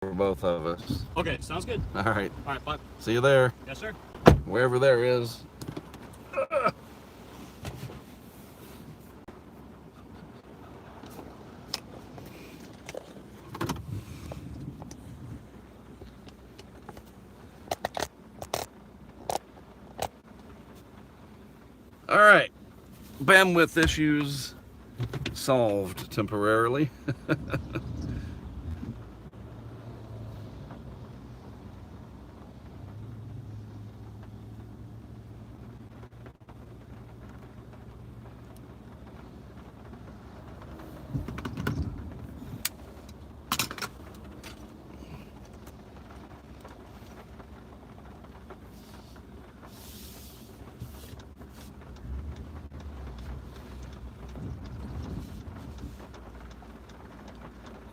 both of us. Okay, sounds good. All right. All right, bye. See you there. Yes, sir. Wherever there is. All right. Bandwidth issues solved temporarily.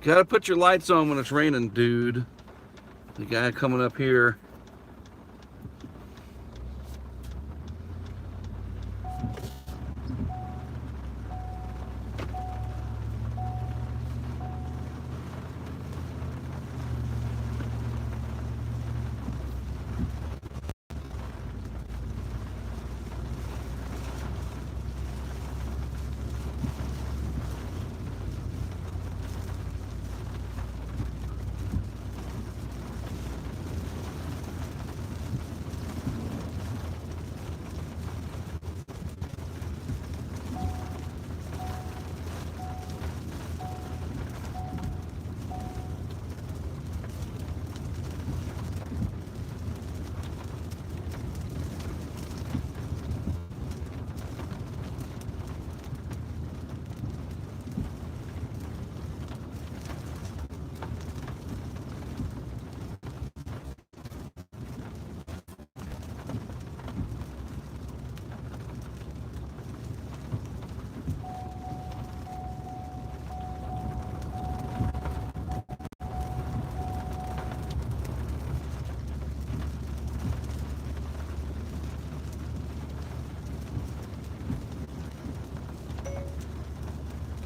Gotta put your lights on when it's raining, dude. The guy coming up here.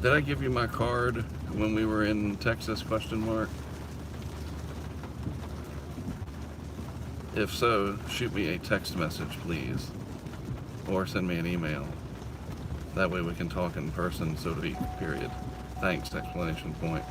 Did I give you my card when we were in Texas, question mark? If so, shoot me a text message, please. Or send me an email. That way we can talk in person, so to speak, period. Thanks, exclamation point.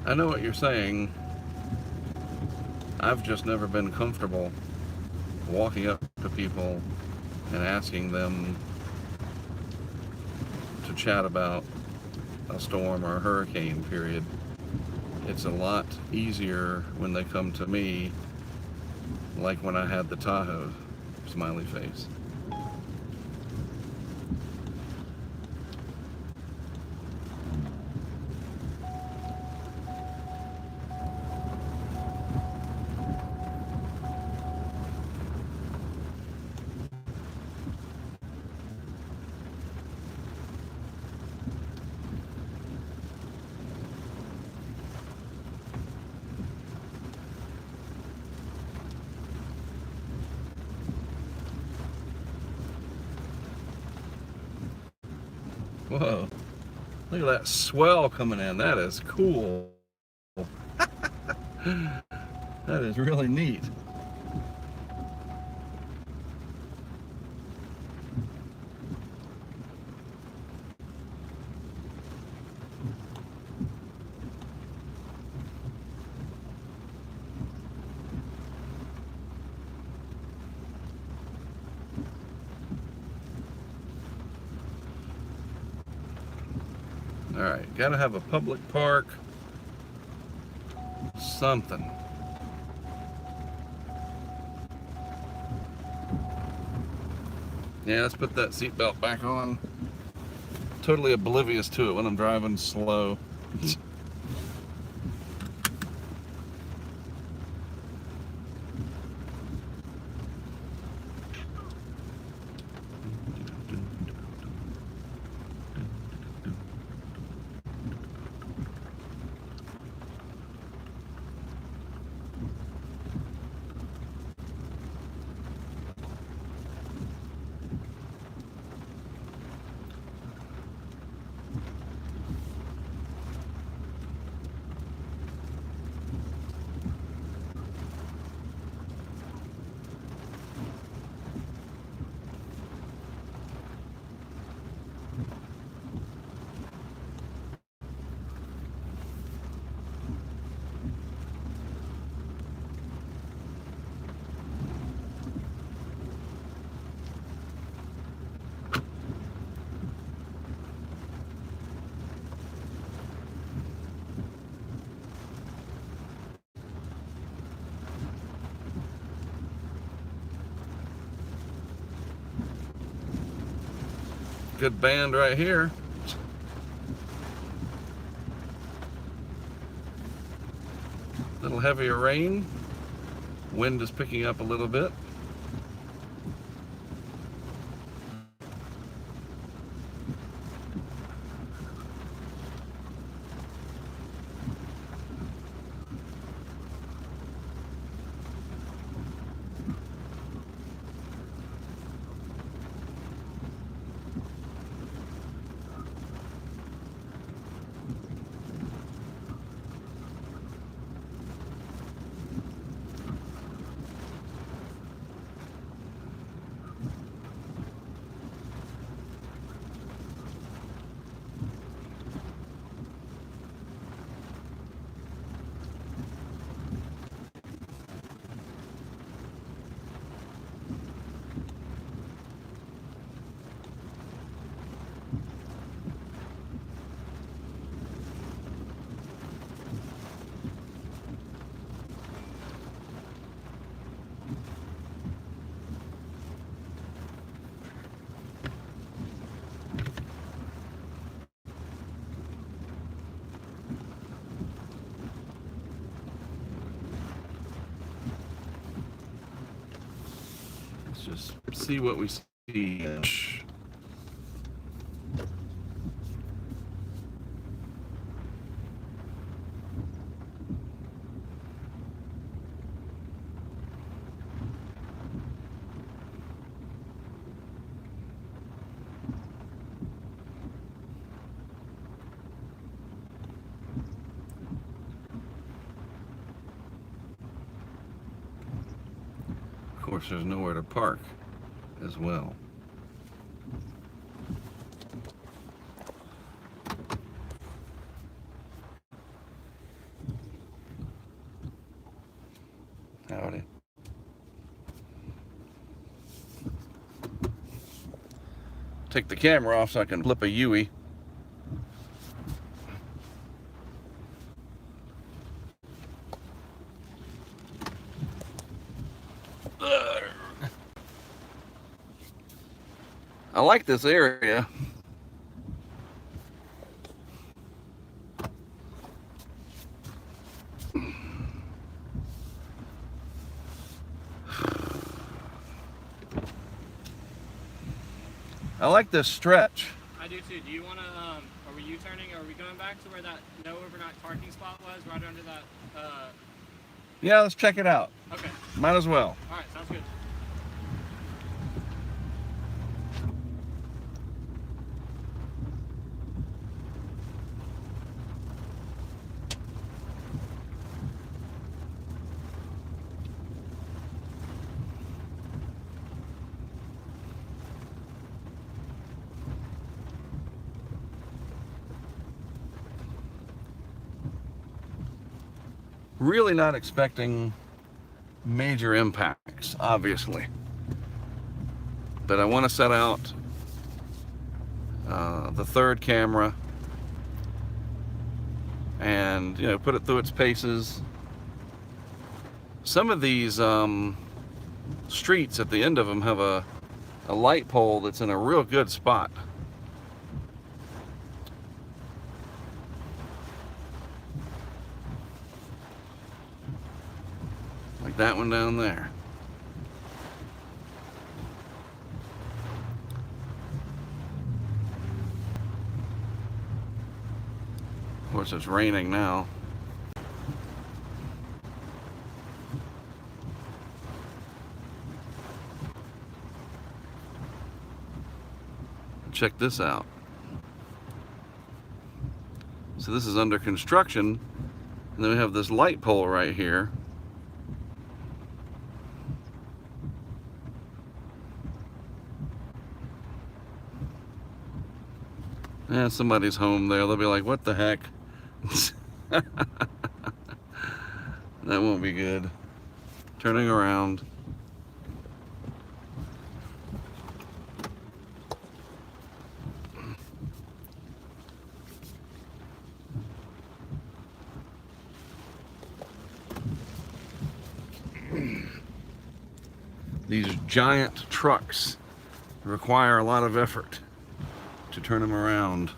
I know what you're saying. I've just never been comfortable walking up to people and asking them to chat about a storm or a hurricane, period. It's a lot easier when they come to me, like when I had the Tahoe, smiley face. Whoa, look at that swell coming in. That is cool. That is really neat. Alright, gotta have a public park. Something. Yeah, let's put that seatbelt back on. Totally oblivious to it when I'm driving slow. Good band right here. Little heavier rain. Wind is picking up a little bit. Just see what we see. Of course, there's nowhere to park as well. Howdy. Take the camera off so I can flip a Yui. I like this area. I like this stretch. I do too. Do you want to, are we U-turning? Are we going back to where that no overnight parking spot was, right under that? Yeah, let's check it out. Okay. Might as well. All right, sounds good. Really not expecting major impacts, obviously. But I want to set out the third camera and, you know, put it through its paces. Some of these streets at the end of them have a light pole that's in a real good spot. Like that one down there. Of course, it's raining now. Check this out. So this is under construction, and then we have this light pole right here. Yeah, somebody's home there. They'll be like, what the heck? That won't be good. Turning around. These giant trucks require a lot of effort to turn them around.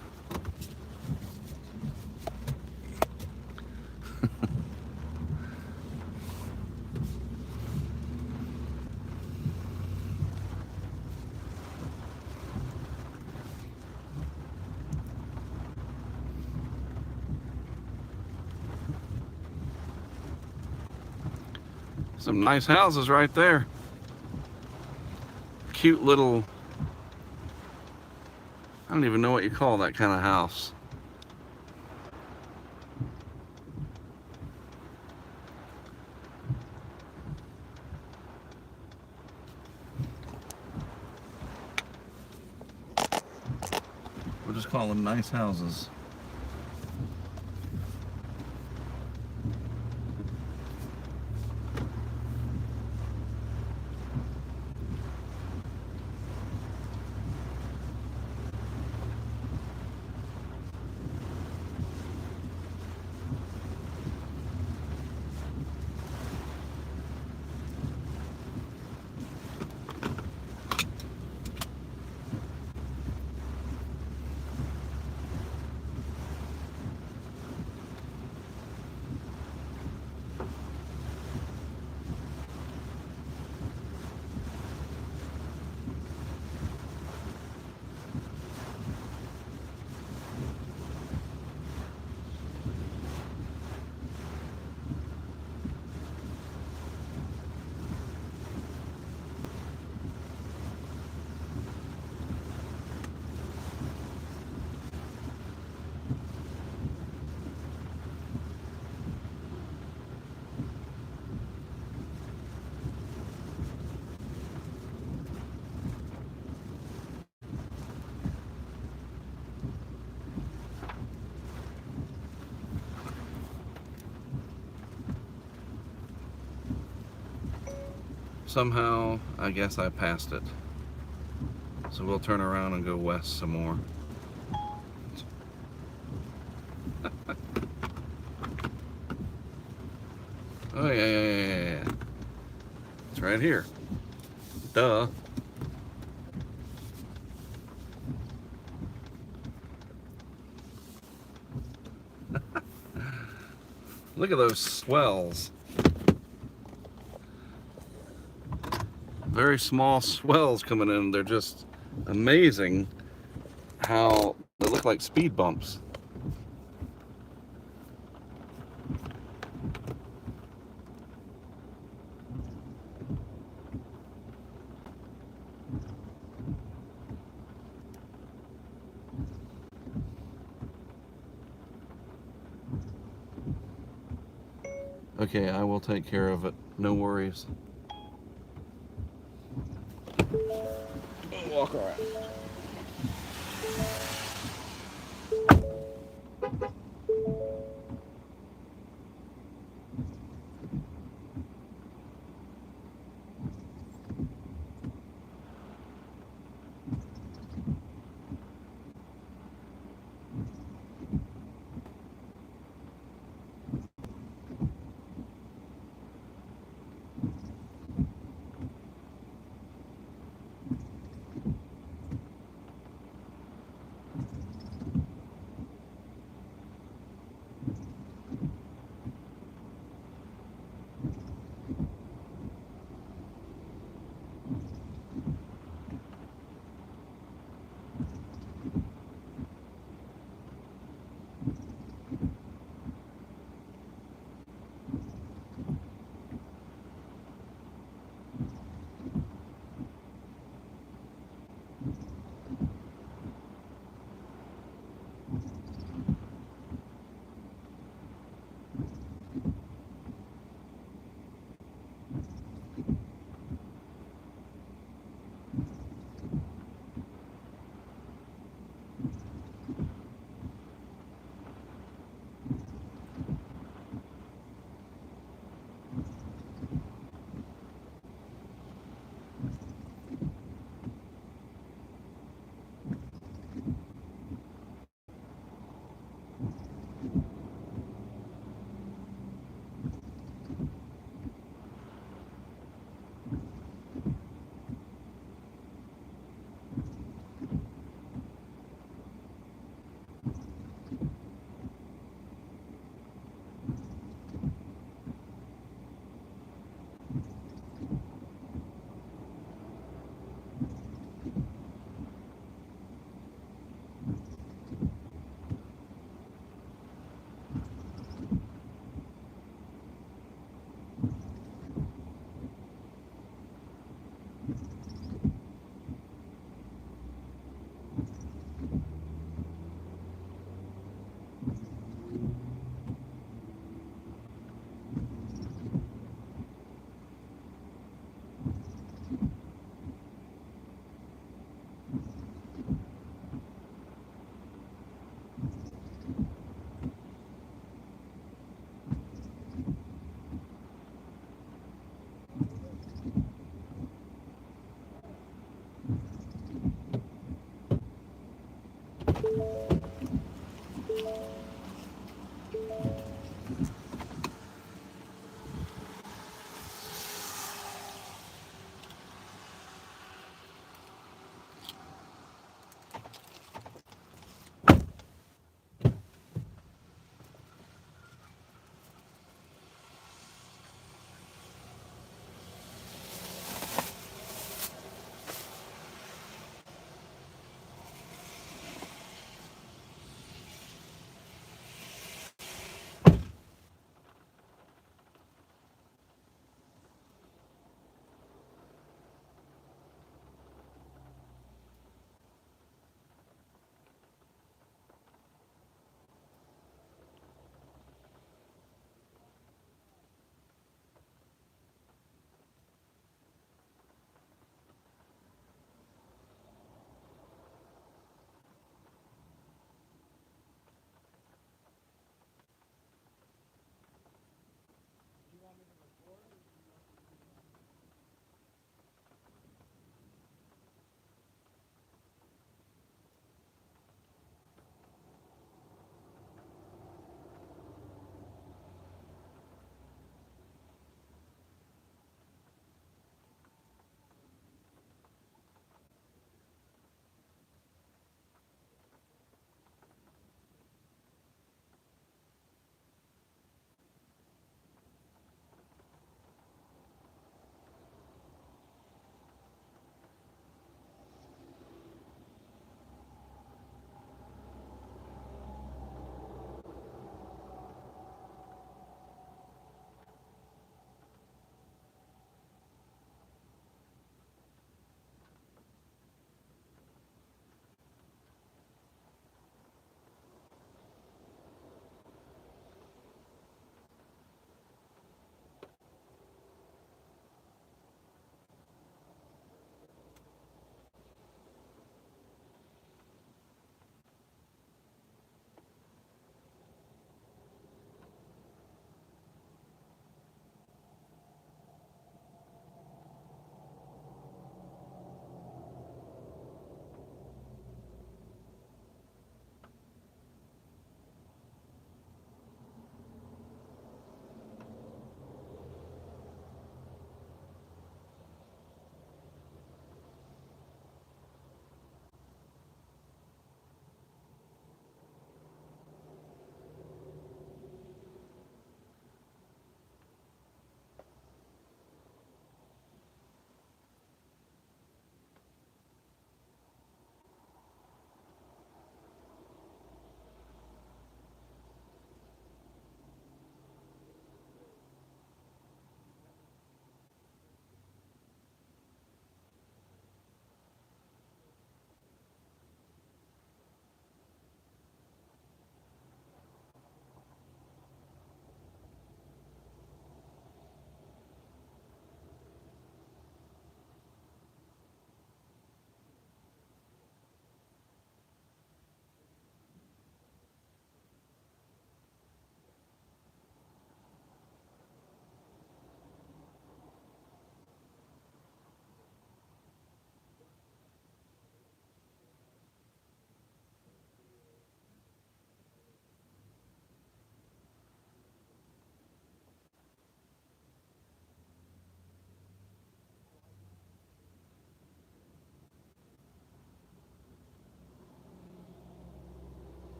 Some nice houses right there. Cute little, I don't even know what you call that kind of house. We'll just call them nice houses. Somehow, I guess I passed it. So we'll turn around and go west some more. Oh, yeah. It's right here. Duh. Look at those swells. Very small swells coming in. They're just amazing how they look like speed bumps. Okay, I will take care of it. No worries. Walk around.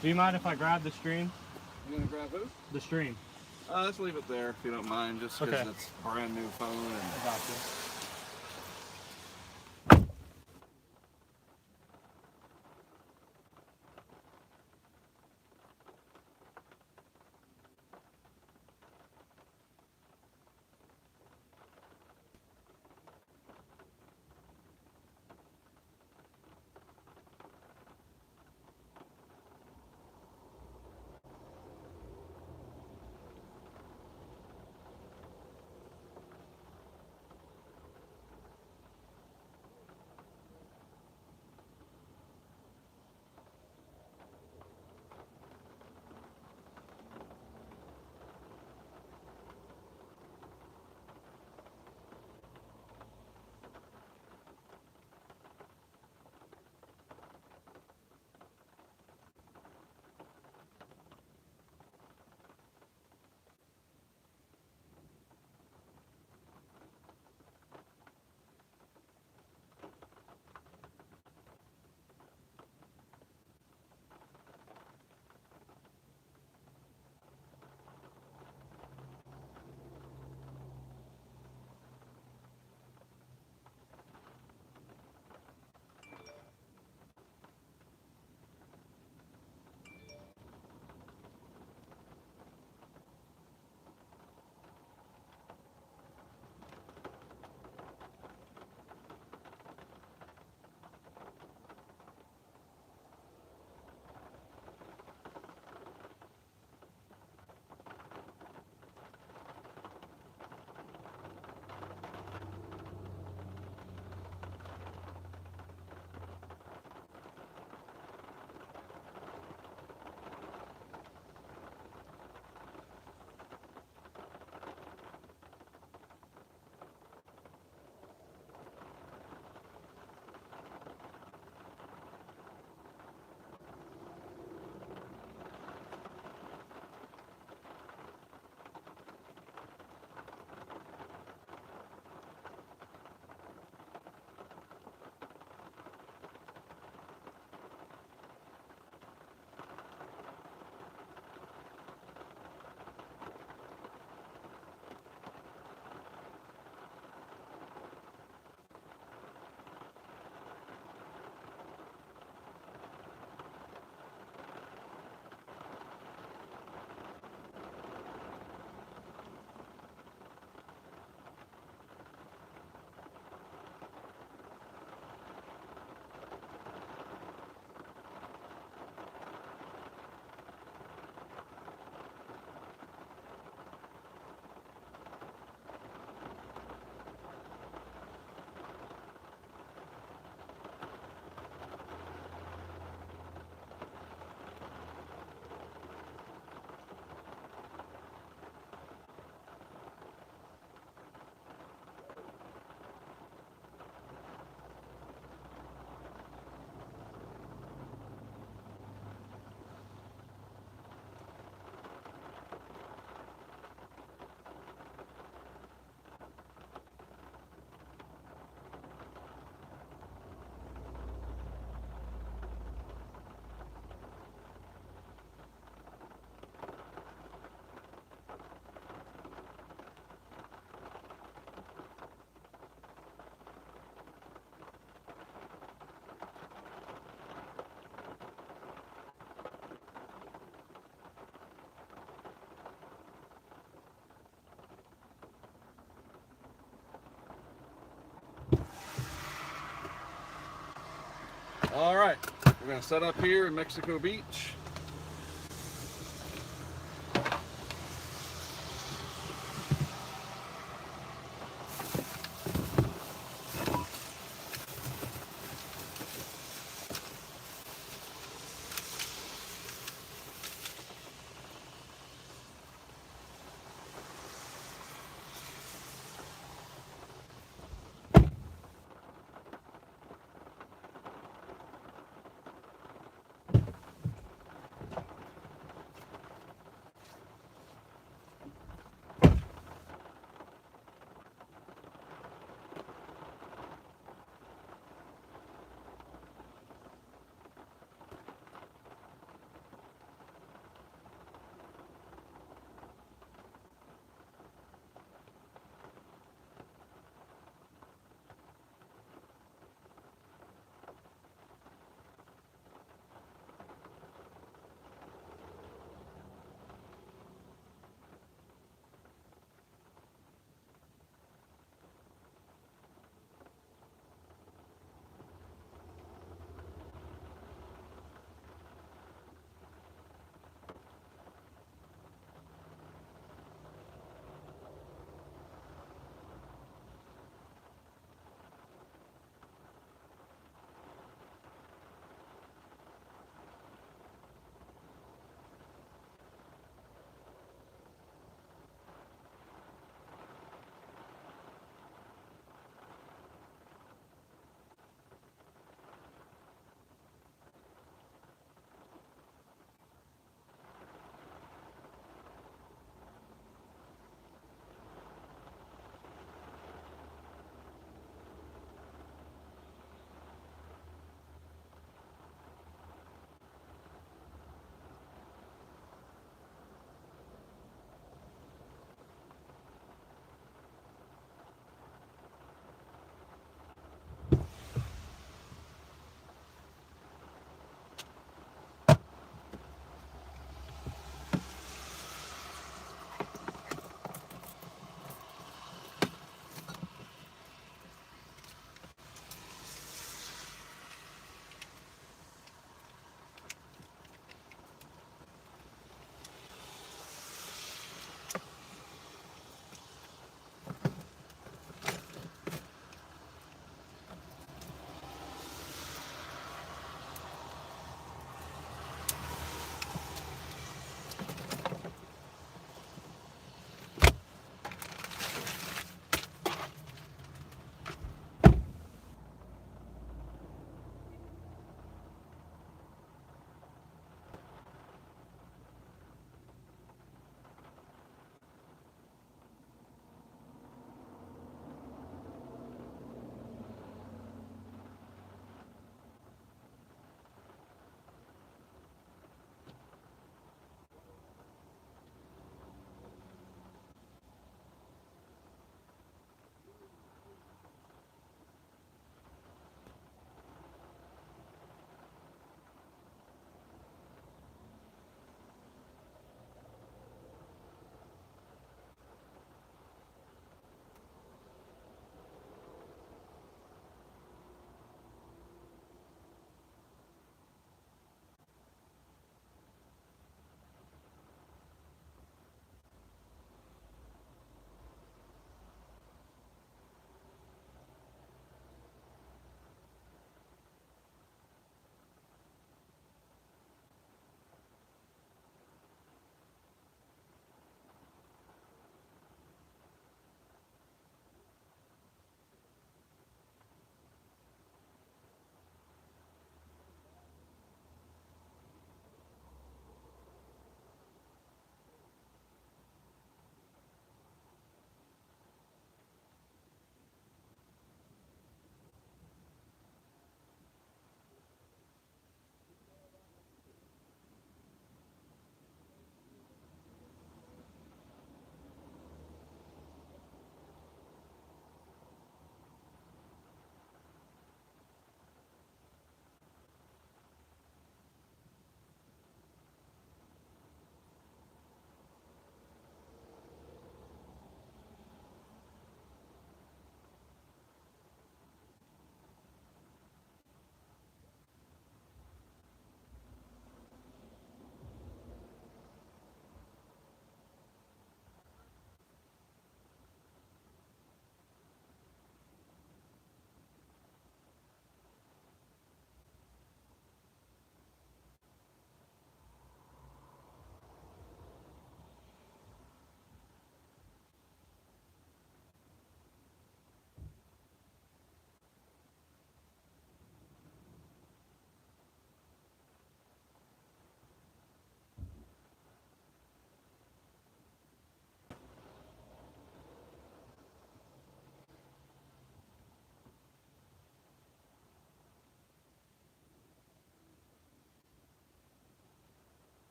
Do you mind if I grab the stream? You gonna grab who? The stream. Let's leave it there if you don't mind, just because Okay. it's a brand new phone. And I got you. all right, we're gonna set up here in Mexico Beach.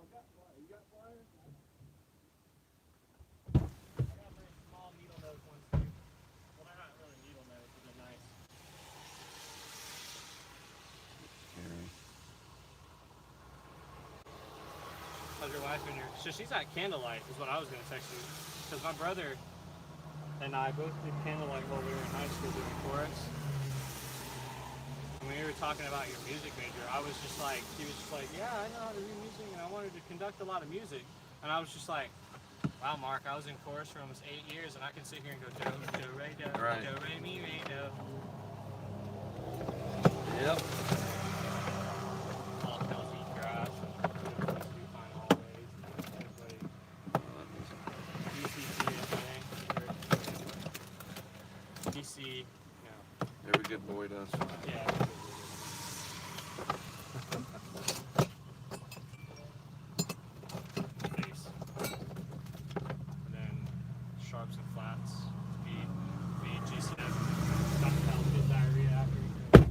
I got very small needle nose ones too. Well, they're not really needle nose, but they're nice. Here. How's your wife in here? So she's at candlelight, is what I was going to text you. Because my brother and I both did candlelight while we were in high school doing chorus. And when we were talking about your music major, I was just like, he was just like, yeah, I know how to read music, and I wanted to conduct a lot of music. And I was just like, wow, Mark, I was in chorus for almost 8 years, and I can sit here and go do, do, re, do, Right. do, re, mi, re, do. Yep. All Kelsey Crash. Do fine always. Everybody. UCC, I think. DC, no. Every good boy does. Yeah. Bass. And then sharps and flats. B, G7. Not the hell, get diarrhea after you.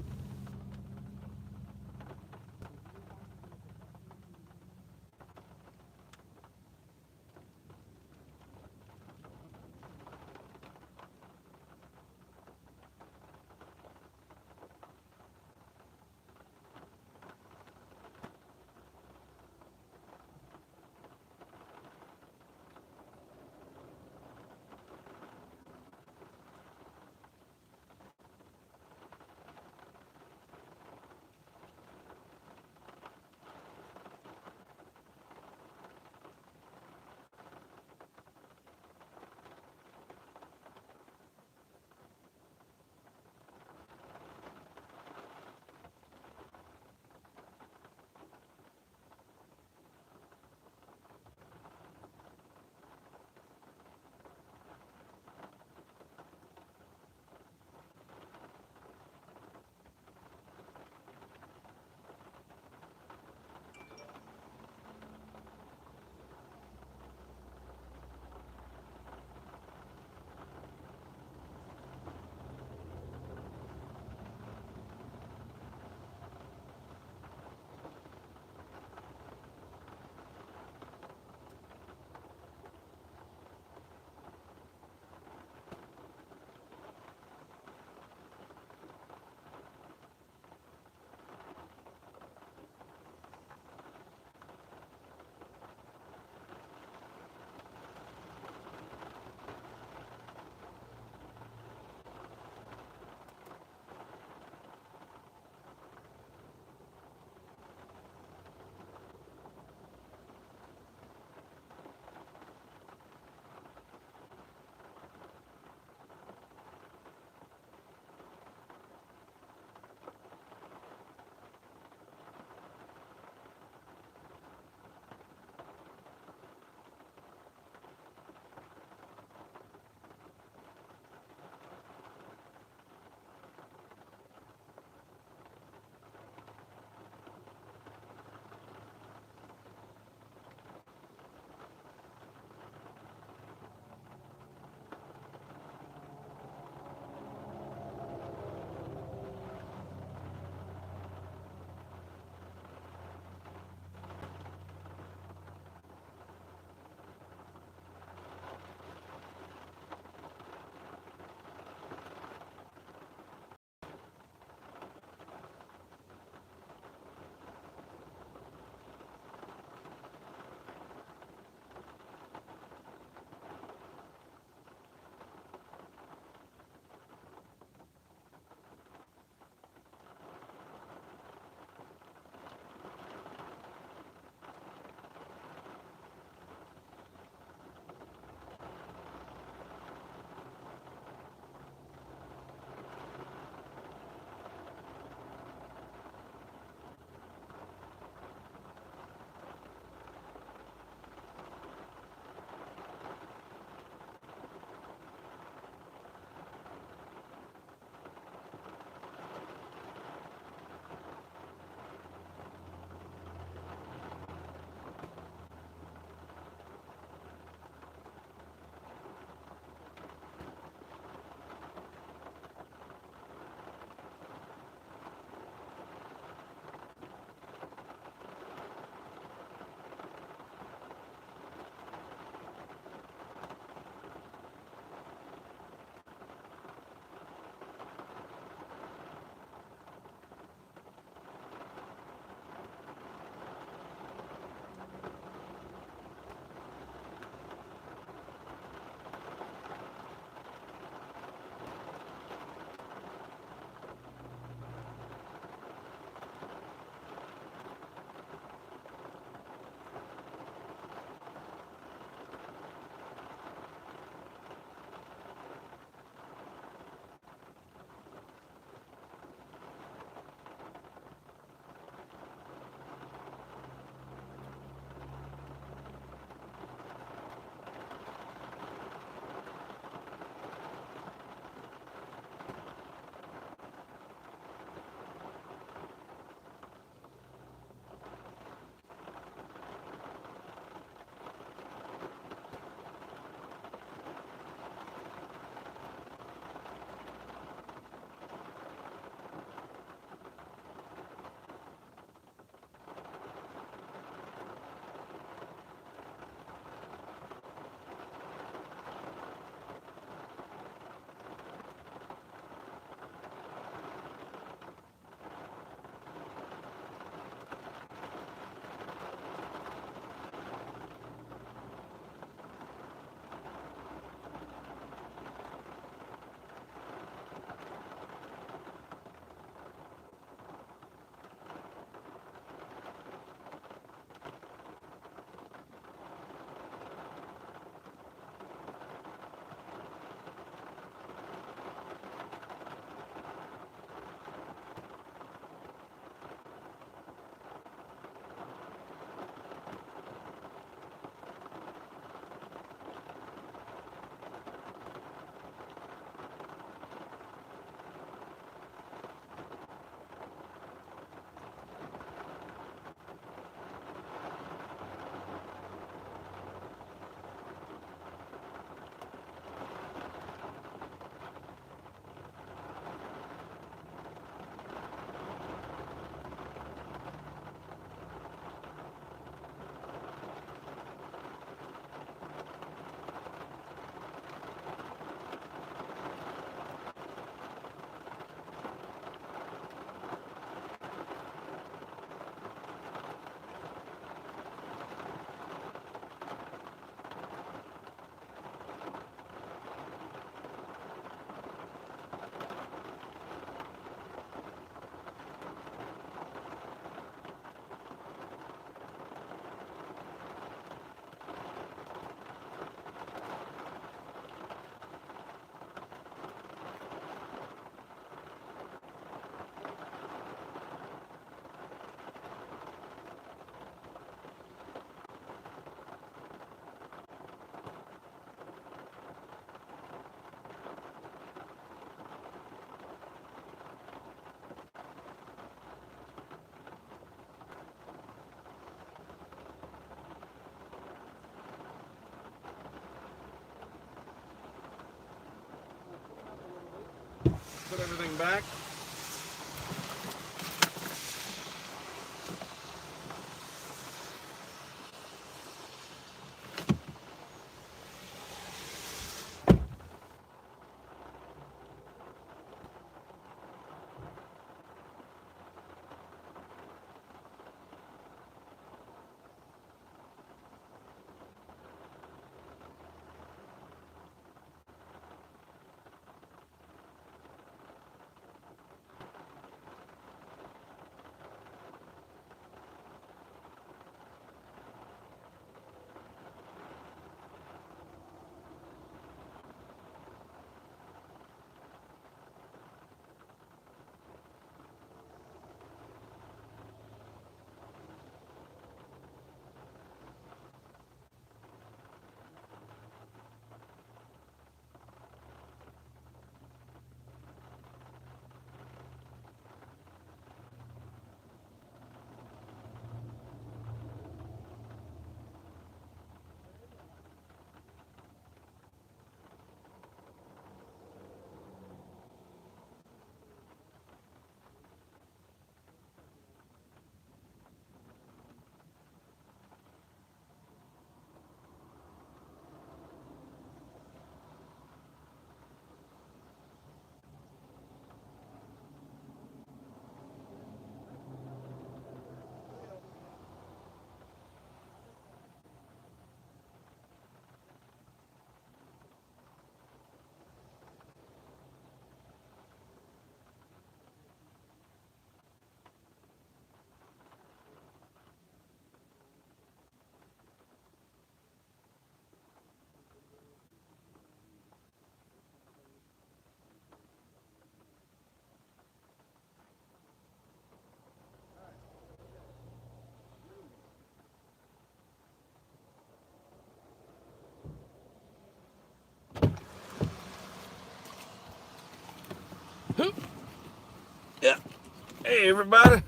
everybody.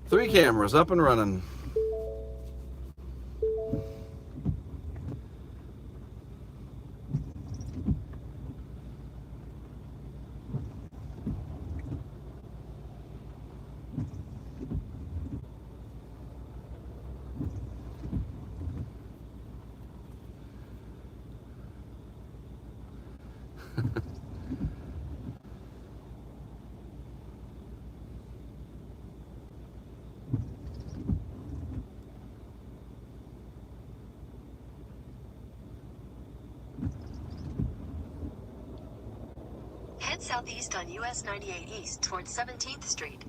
Three cameras up and running. Head southeast on US 98 East towards 17th Street.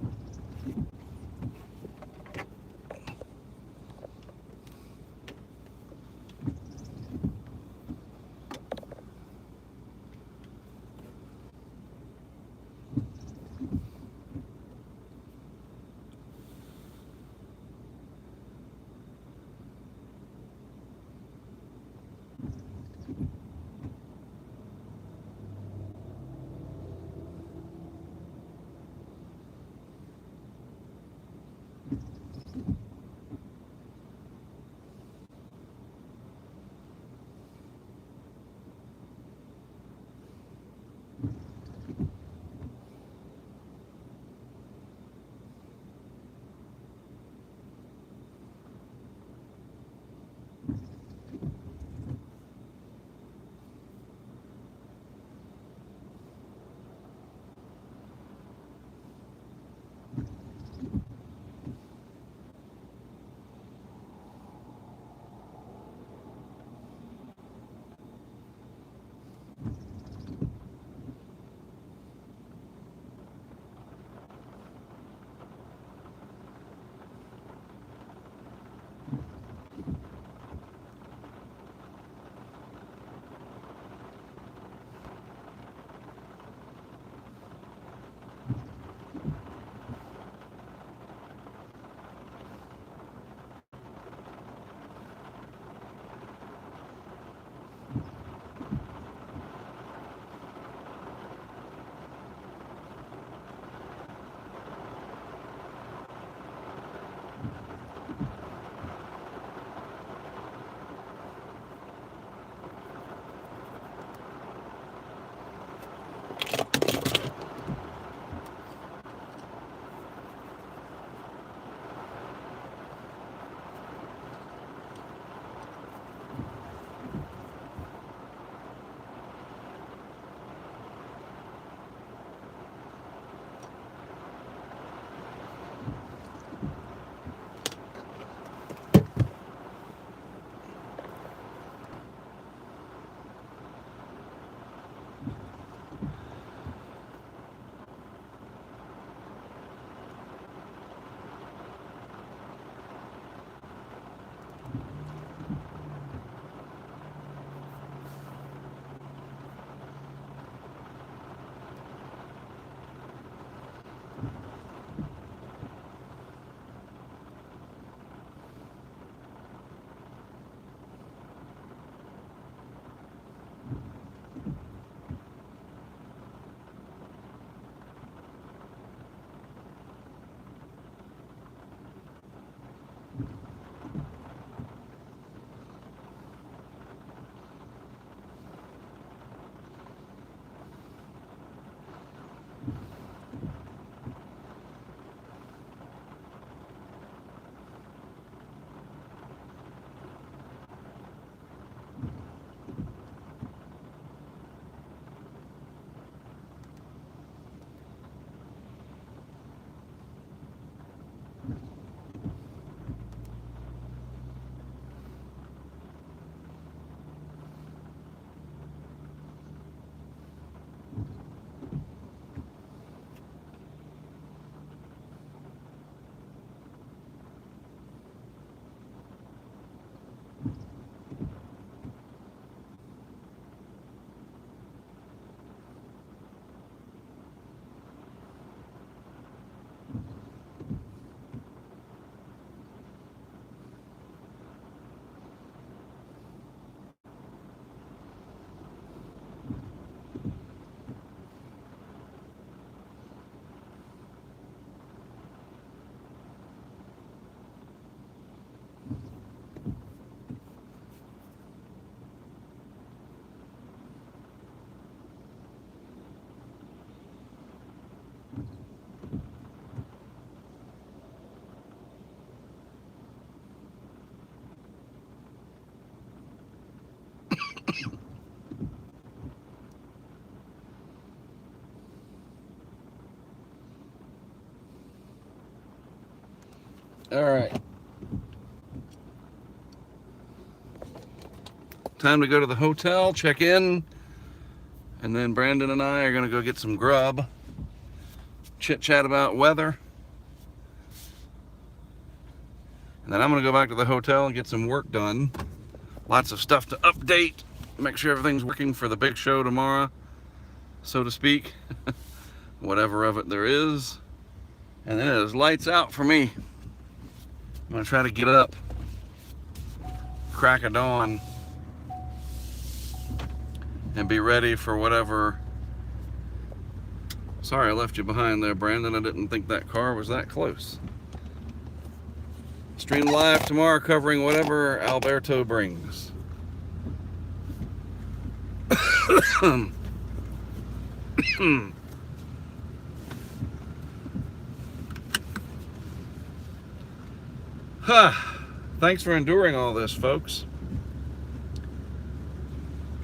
All right. Time to go to the hotel, check in, and then Brandon and I are going to go get some grub, chit chat about weather, and then I'm going to go back to the hotel and get some work done. Lots of stuff to update, make sure everything's working for the big show tomorrow, so to speak, whatever of it there is. And then it is lights out for me. I'm going to try to get up, crack of dawn, and be ready for whatever. Sorry I left you behind there, Brandon. I didn't think that car was that close. Stream live tomorrow covering whatever Alberto brings. Thanks for enduring all this, folks.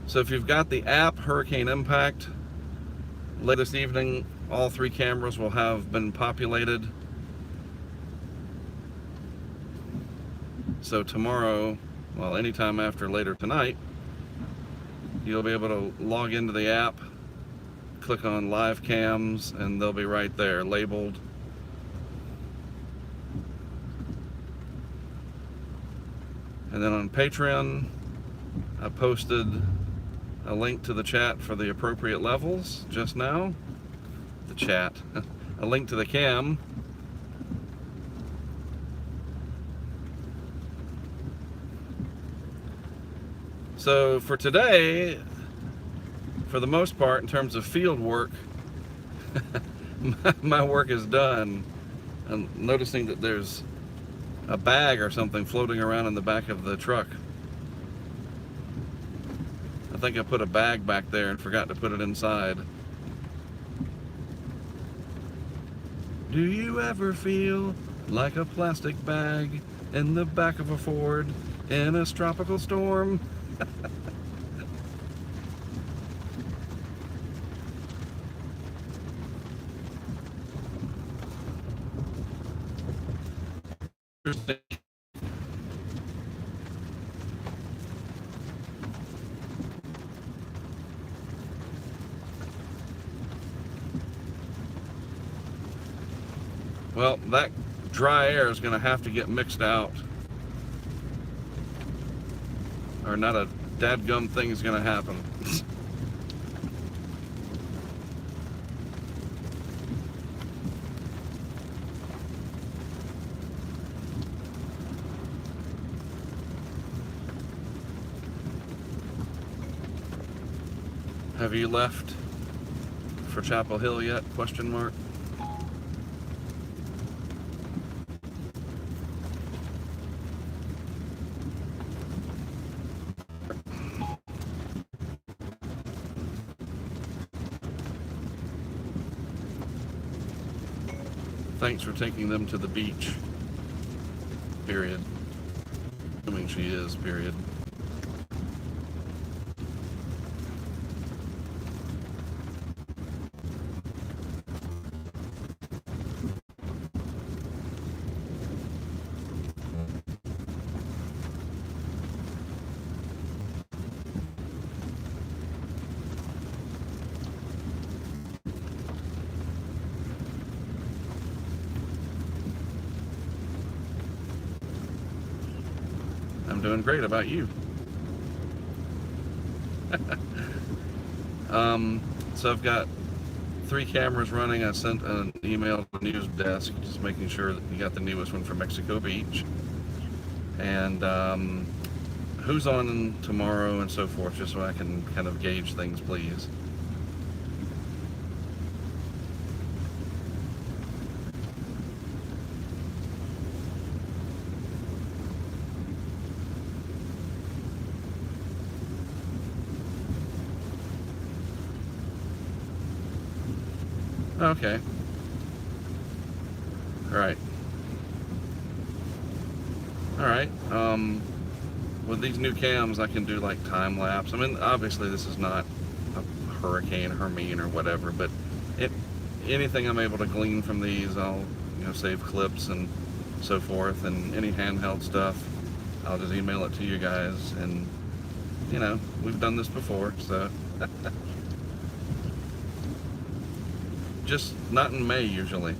So if you've got the app Hurricane Impact, late this evening all 3 cameras will have been populated. So tomorrow, well, anytime after later tonight, you'll be able to log into the app, click on live cams, and they'll be right there labeled. And then on Patreon, I posted a link to the chat for the appropriate levels just now. The chat. A link to the cam. So for today, for the most part, in terms of field work, my work is done. I'm noticing that there's a bag or something floating around in the back of the truck. I think I put a bag back there and forgot to put it inside. Do you ever feel like a plastic bag in the back of a Ford in a tropical storm? Well, that dry air is going to have to get mixed out, or not a dadgum thing is going to happen. Have you left for Chapel Hill yet? Question mark. Thanks for taking them to the beach. Period. Assuming she is, period. I'm doing great. About you? So I've got 3 cameras running. I sent an email to the news desk just making sure that you got the newest one from Mexico Beach. And who's on tomorrow and so forth, just so I can kind of gauge things, please. Okay. Alright. Alright. With these new cams, I can do like time lapse. I mean, obviously this is not a Hurricane, Hermine, or whatever, but anything I'm able to glean from these, I'll save clips and so forth, and any handheld stuff, I'll just email it to you guys. And you know, we've done this before, so just not in May usually.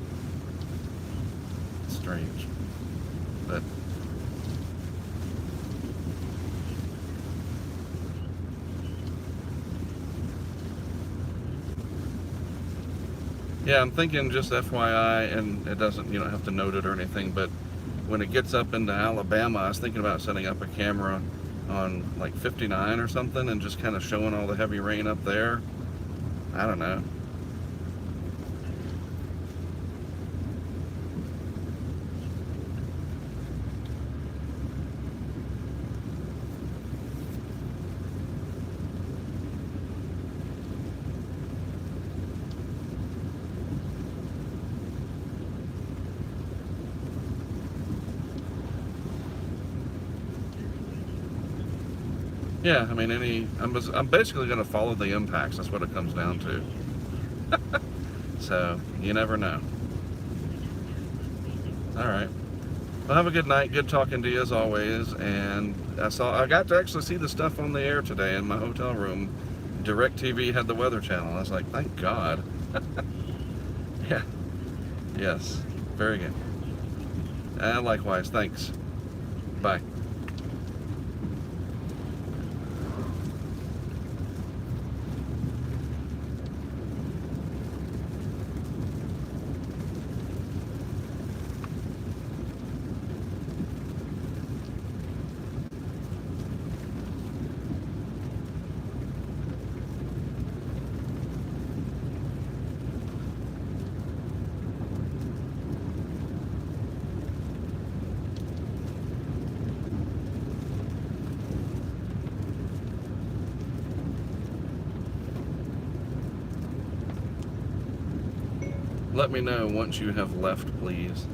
It's strange, but yeah, I'm thinking just FYI, and it doesn't, you don't have to note it or anything, but when it gets up into Alabama, I was thinking about setting up a camera on like 59 or something and just kind of showing all the heavy rain up there. I don't know. Yeah, I mean, I'm basically going to follow the impacts. That's what it comes down to. So, you never know. All right. Well, have a good night. Good talking to you as always. And I got to actually see the stuff on the air today in my hotel room. DirecTV had the Weather Channel. I was like, thank God. Yeah. Yes. Very good. Likewise. Thanks. Bye. Let me know once you have left, please.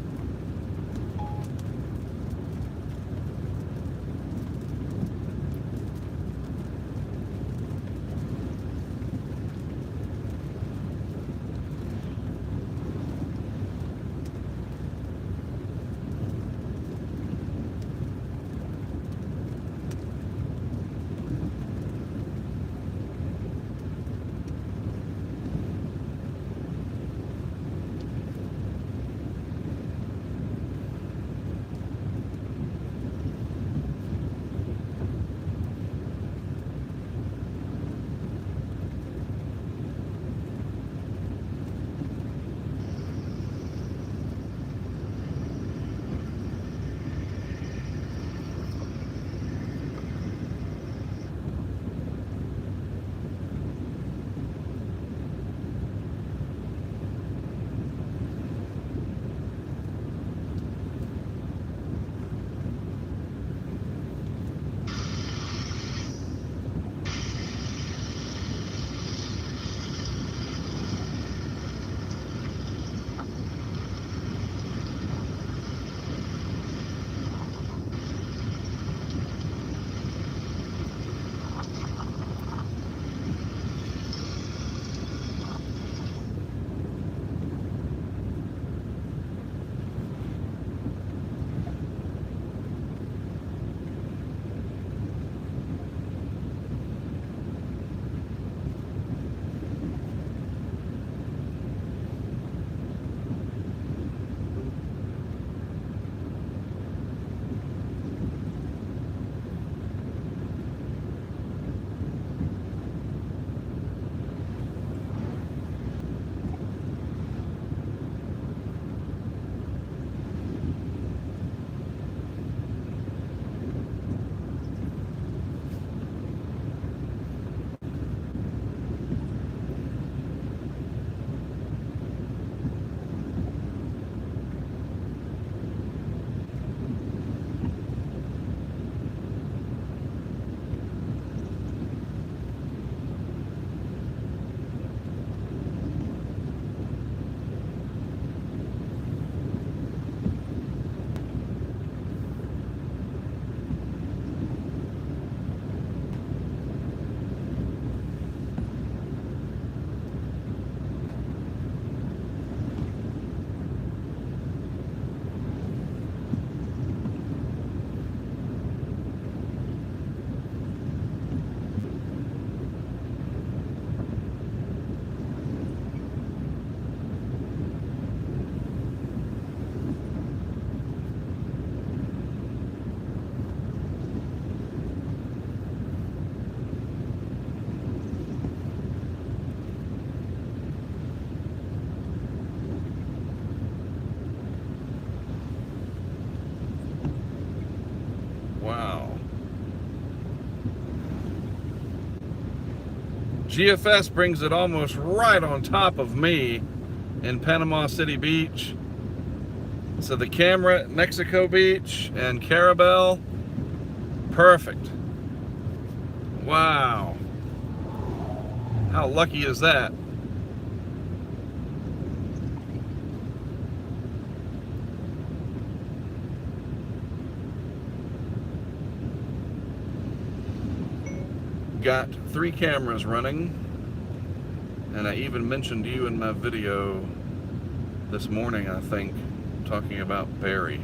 GFS brings it almost right on top of me in Panama City Beach. So the camera at Mexico Beach and Carabel, perfect. Wow. How lucky is that? Got 3 cameras running, and I even mentioned you in my video this morning, I think, talking about Barry.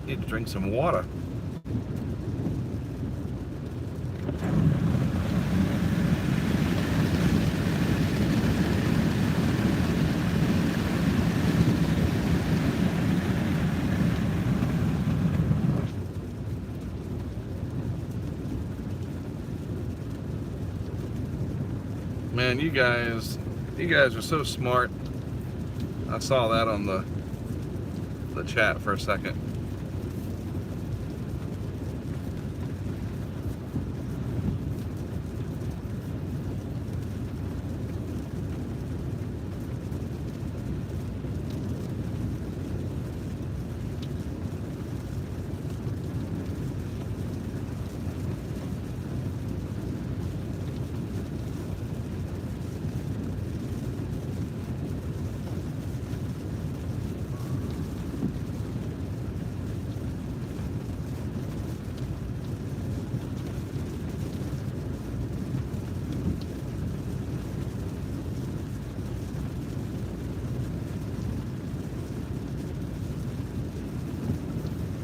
Need to drink some water. Man, you guys are so smart. I saw that on the chat for a second.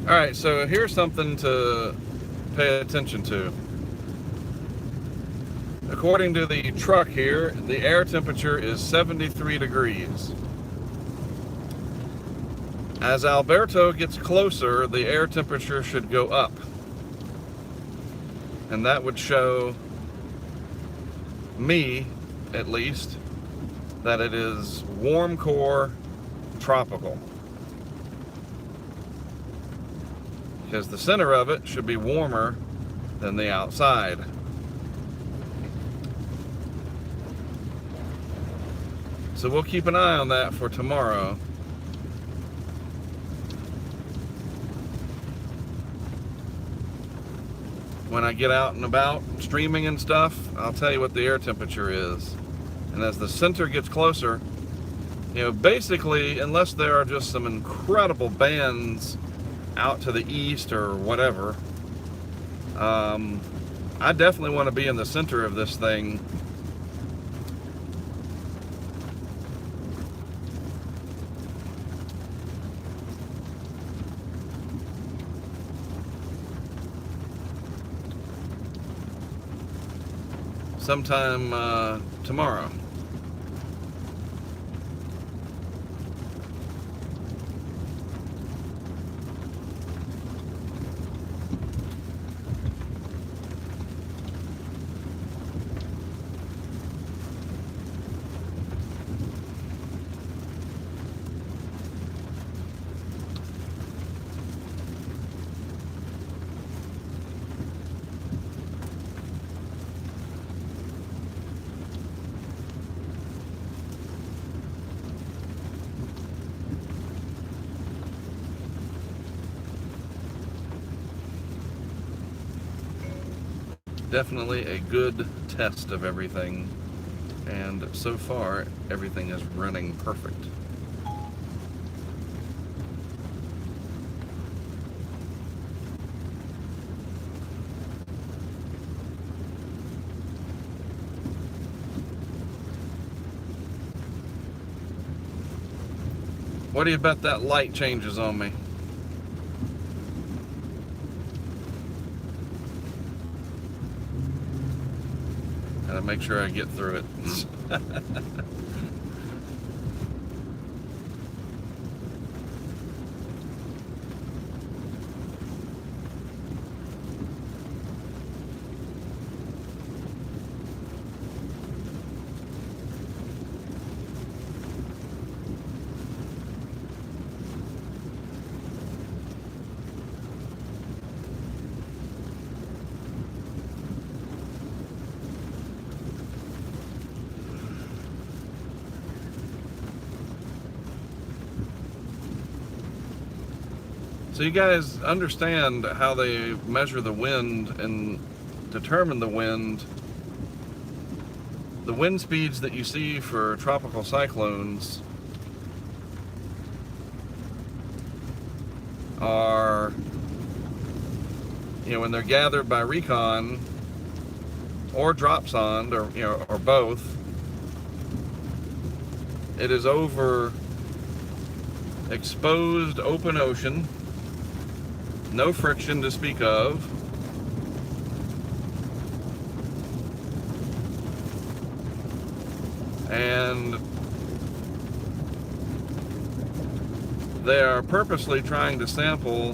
All right, so here's something to pay attention to. According to the truck here, the air temperature is 73 degrees. As Alberto gets closer, the air temperature should go up. And that would show me, at least, that it is warm core tropical. Because the center of it should be warmer than the outside. So we'll keep an eye on that for tomorrow. When I get out and about streaming and stuff, I'll tell you what the air temperature is. And as the center gets closer, you know, basically, unless there are just some incredible bands out to the east or whatever, I definitely want to be in the center of this thing. sometime tomorrow. Definitely a good test of everything, and so far everything is running perfect. What do you bet that light changes on me? Gotta make sure I get through it. So you guys understand how they measure the wind and determine the wind. The wind speeds that you see for tropical cyclones are, when they're gathered by recon or dropsonde, or or both, it is over exposed open ocean, no friction to speak of, and they are purposely trying to sample,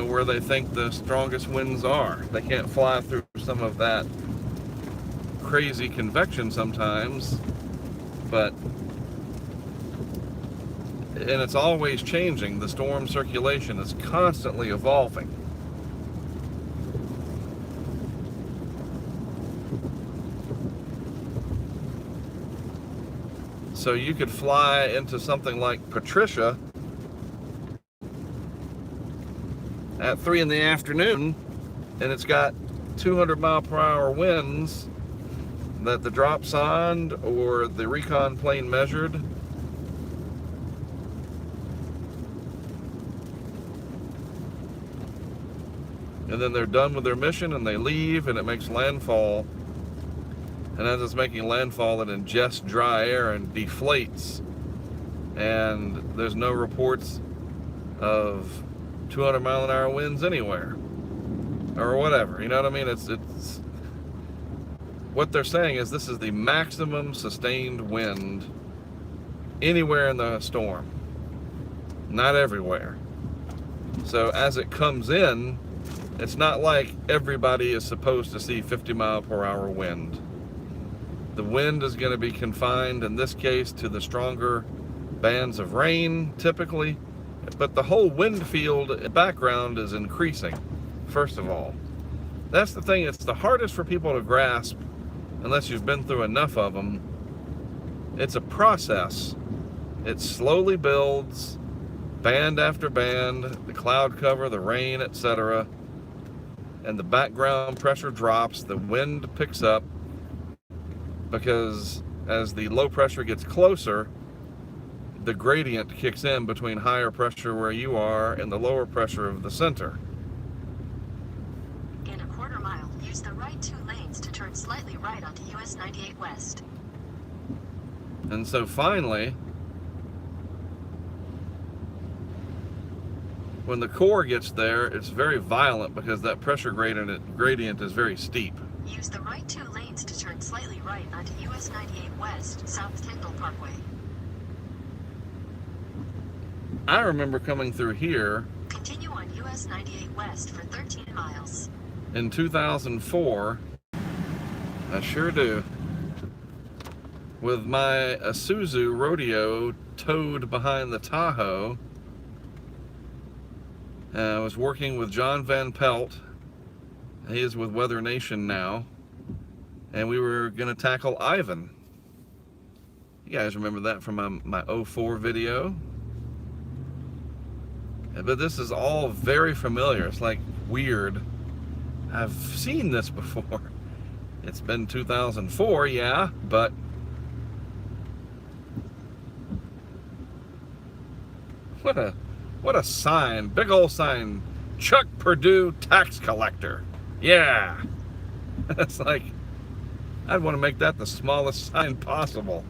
where they think the strongest winds are. They can't fly through some of that crazy convection sometimes, and it's always changing. The storm circulation is constantly evolving. So you could fly into something like Patricia at 3 in the afternoon, and it's got 200-mile-per-hour winds that the dropsonde or the recon plane measured. And then they're done with their mission and they leave, and it makes landfall. And as it's making landfall, it ingests dry air and deflates. And there's no reports of 200-mile-an-hour winds anywhere, or whatever. You know what I mean? It's what they're saying is this is the maximum sustained wind anywhere in the storm, not everywhere. So as it comes in, it's not like everybody is supposed to see 50-mile-per-hour wind. The wind is going to be confined, in this case, to the stronger bands of rain, typically. But the whole wind field background is increasing, first of all. That's the thing. It's the hardest for people to grasp, unless you've been through enough of them. It's a process. It slowly builds, band after band, the cloud cover, the rain, etc., and the background pressure drops, the wind picks up, because as the low pressure gets closer, the gradient kicks in between higher pressure where you are and the lower pressure of the center. In a quarter mile, use the right 2 lanes to turn slightly right onto US 98 West. And so finally, when the core gets there, it's very violent because that pressure gradient is very steep. Use the right 2 lanes to turn slightly right onto US 98 West, South Tyndall Parkway. I remember coming through here Continue on US 98 West for 13 miles. in 2004. I sure do. With my Isuzu Rodeo towed behind the Tahoe. I was working with John Van Pelt. He is with Weather Nation now. And we were going to tackle Ivan. You guys remember that from my 04 video? But this is all very familiar. It's like weird. I've seen this before. It's been 2004, yeah, but what a sign. Big old sign. Chuck Purdue tax collector. Yeah. It's like, I'd want to make that the smallest sign possible.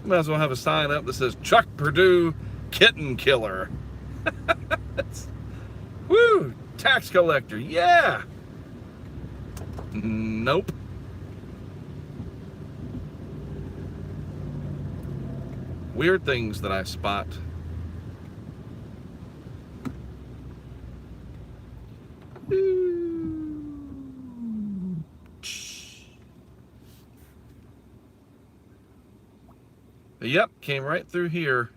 Might as well have a sign up that says Chuck Purdue kitten killer. Woo! Tax collector, yeah! Nope. Weird things that I spot. Yep, came right through here.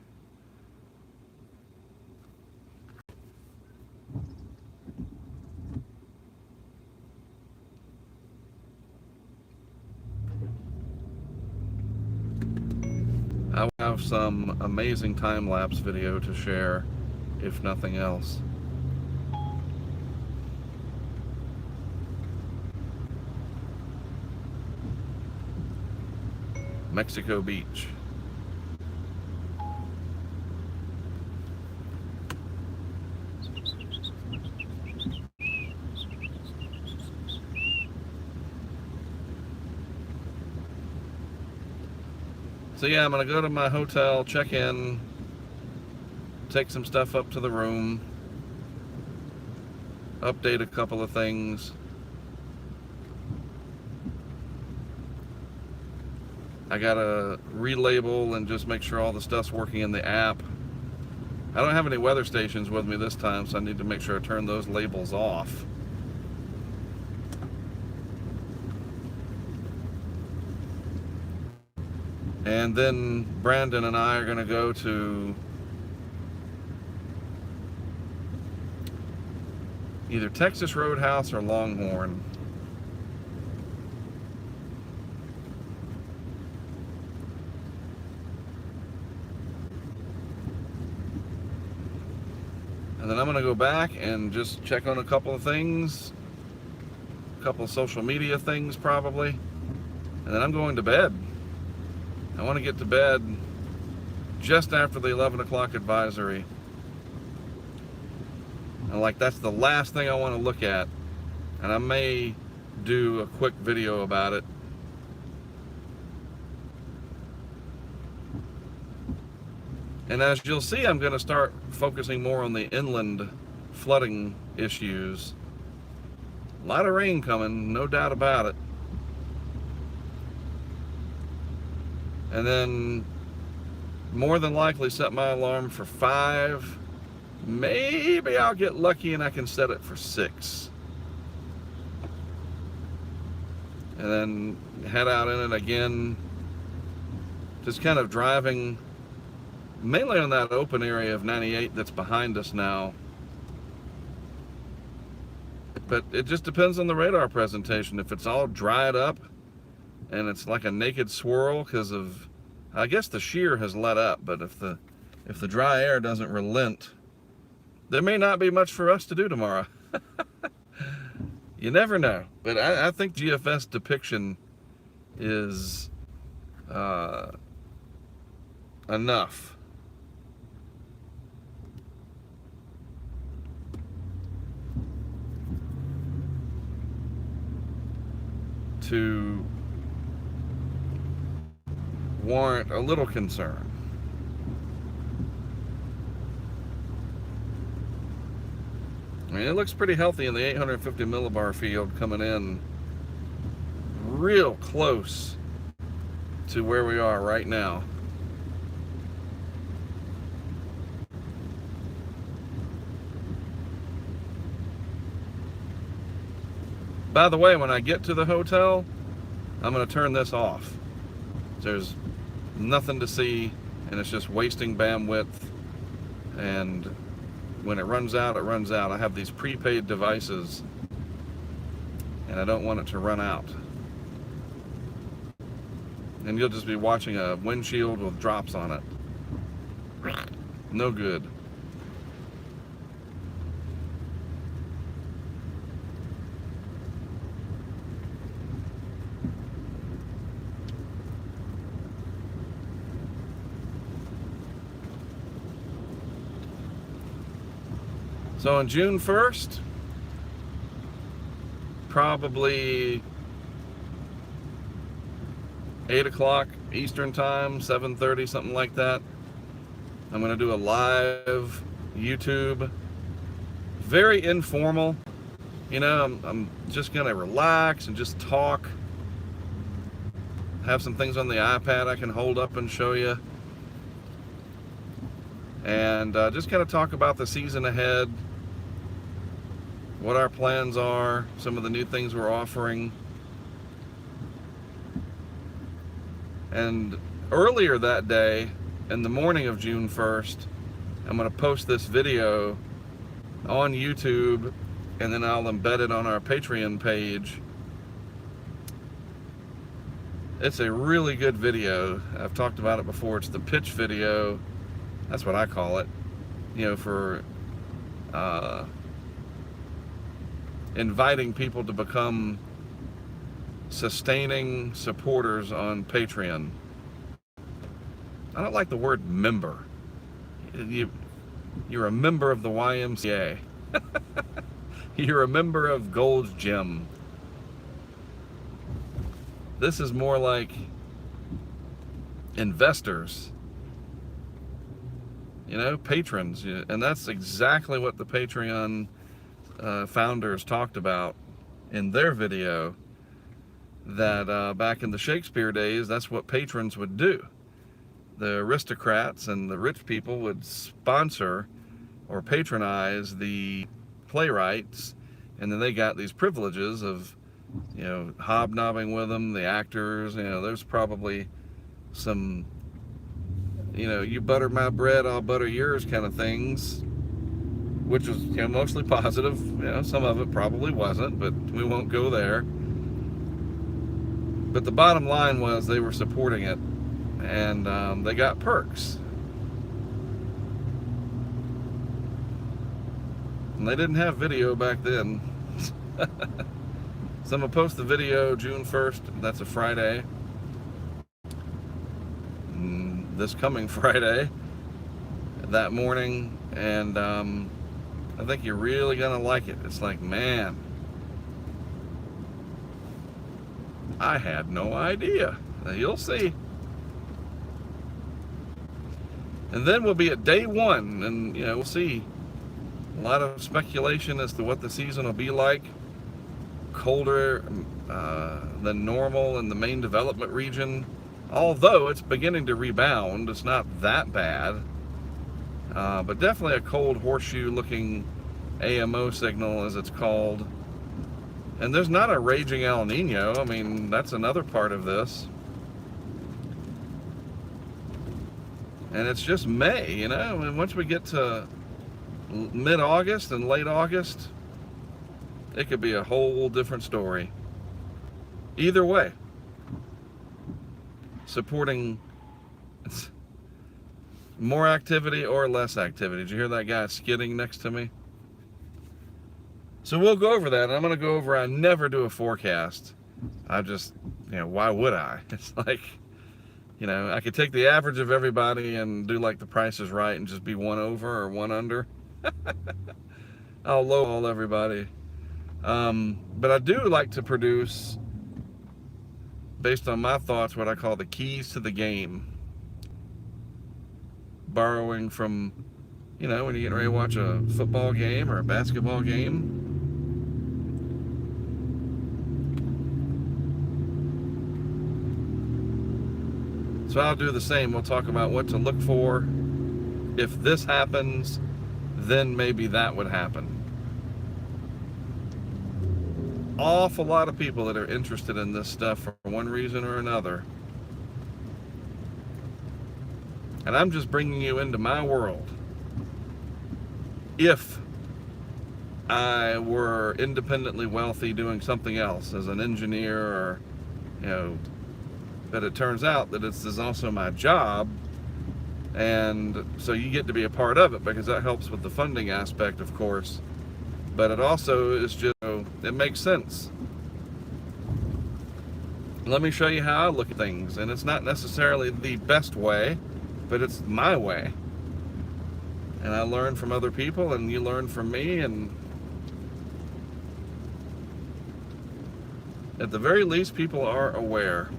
I have some amazing time-lapse video to share, if nothing else. Mexico Beach. So yeah, I'm gonna go to my hotel, check in, take some stuff up to the room, update a couple of things. I gotta relabel and just make sure all the stuff's working in the app. I don't have any weather stations with me this time, so I need to make sure I turn those labels off. And then Brandon and I are going to go to either Texas Roadhouse or Longhorn. And then I'm going to go back and just check on a couple of things, a couple of social media things probably, and then I'm going to bed. I want to get to bed just after the 11 o'clock advisory. And like, that's the last thing I want to look at. And I may do a quick video about it. And as you'll see, I'm going to start focusing more on the inland flooding issues. A lot of rain coming, no doubt about it. And then more than likely set my alarm for 5. Maybe I'll get lucky and I can set it for 6. And then head out in it again. Just kind of driving mainly on that open area of 98 that's behind us now. But it just depends on the radar presentation. If it's all dried up and it's like a naked swirl because of, I guess the shear has let up, but if the dry air doesn't relent, there may not be much for us to do tomorrow. You never know. But I think GFS depiction is enough. To warrant a little concern. I mean, it looks pretty healthy in the 850 millibar field coming in real close to where we are right now. By the way, when I get to the hotel, I'm going to turn this off. There's nothing to see, and it's just wasting bandwidth. And when it runs out, it runs out. I have these prepaid devices, and I don't want it to run out. And you'll just be watching a windshield with drops on it. No good. So on June 1st, probably 8 o'clock Eastern time, 7:30, something like that, I'm going to do a live YouTube. Very informal. You know, I'm just going to relax and just talk. Have some things on the iPad I can hold up and show you. And just kind of talk about the season ahead, what our plans are, some of the new things we're offering. And earlier that day, in the morning of June 1st, I'm going to post this video on YouTube, and then I'll embed it on our Patreon page. It's a really good video. I've talked about it before. It's the pitch video. That's what I call it. You know, for inviting people to become sustaining supporters on Patreon. I don't like the word member. You're a member of the YMCA. You're a member of Gold's Gym. This is more like investors. You know, patrons. And that's exactly what the Patreon founders talked about in their video. That back in the Shakespeare days, that's what patrons would do. The aristocrats and the rich people would sponsor or patronize the playwrights, and then they got these privileges of, you know, hobnobbing with them, the actors. You know, there's probably some, you know, you butter my bread, I'll butter yours kind of things, which was, you know, mostly positive. You know, some of it probably wasn't, but we won't go there. But the bottom line was they were supporting it, and they got perks. And they didn't have video back then. So I'm going to post the video June 1st. That's a Friday. This coming Friday, that morning. And I think you're really going to like it. It's like, man, I had no idea. You'll see. And then we'll be at day one, and you know, we'll see. A lot of speculation as to what the season will be like. Colder than normal in the main development region, although it's beginning to rebound. It's not that bad, but definitely a cold horseshoe looking AMO signal, as it's called. And there's not a raging El Nino. I mean, that's another part of this. And it's just May, you know. And once we get to mid-August and late August, it could be a whole different story. Either way, supporting more activity or less activity. Did you hear that guy skidding next to me? So we'll go over that. I'm going to go over, I never do a forecast. I just, you know, why would I? It's like, you know, I could take the average of everybody and do like the Price is Right and just be one over or one under. I'll lowball everybody. But I do like to produce, based on my thoughts, what I call the keys to the game. Borrowing from, you know, when you're getting ready to watch a football game or a basketball game. So I'll do the same. We'll talk about what to look for. If this happens, then maybe that would happen. Awful lot of people that are interested in this stuff for one reason or another. And I'm just bringing you into my world. If I were independently wealthy doing something else as an engineer or, but it turns out that this is also my job, and so you get to be a part of it because that helps with the funding aspect, of course, but it also is just, it makes sense. Let me show you how I look at things, and it's not necessarily the best way, but it's my way, and I learn from other people and you learn from me, and at the very least people are aware.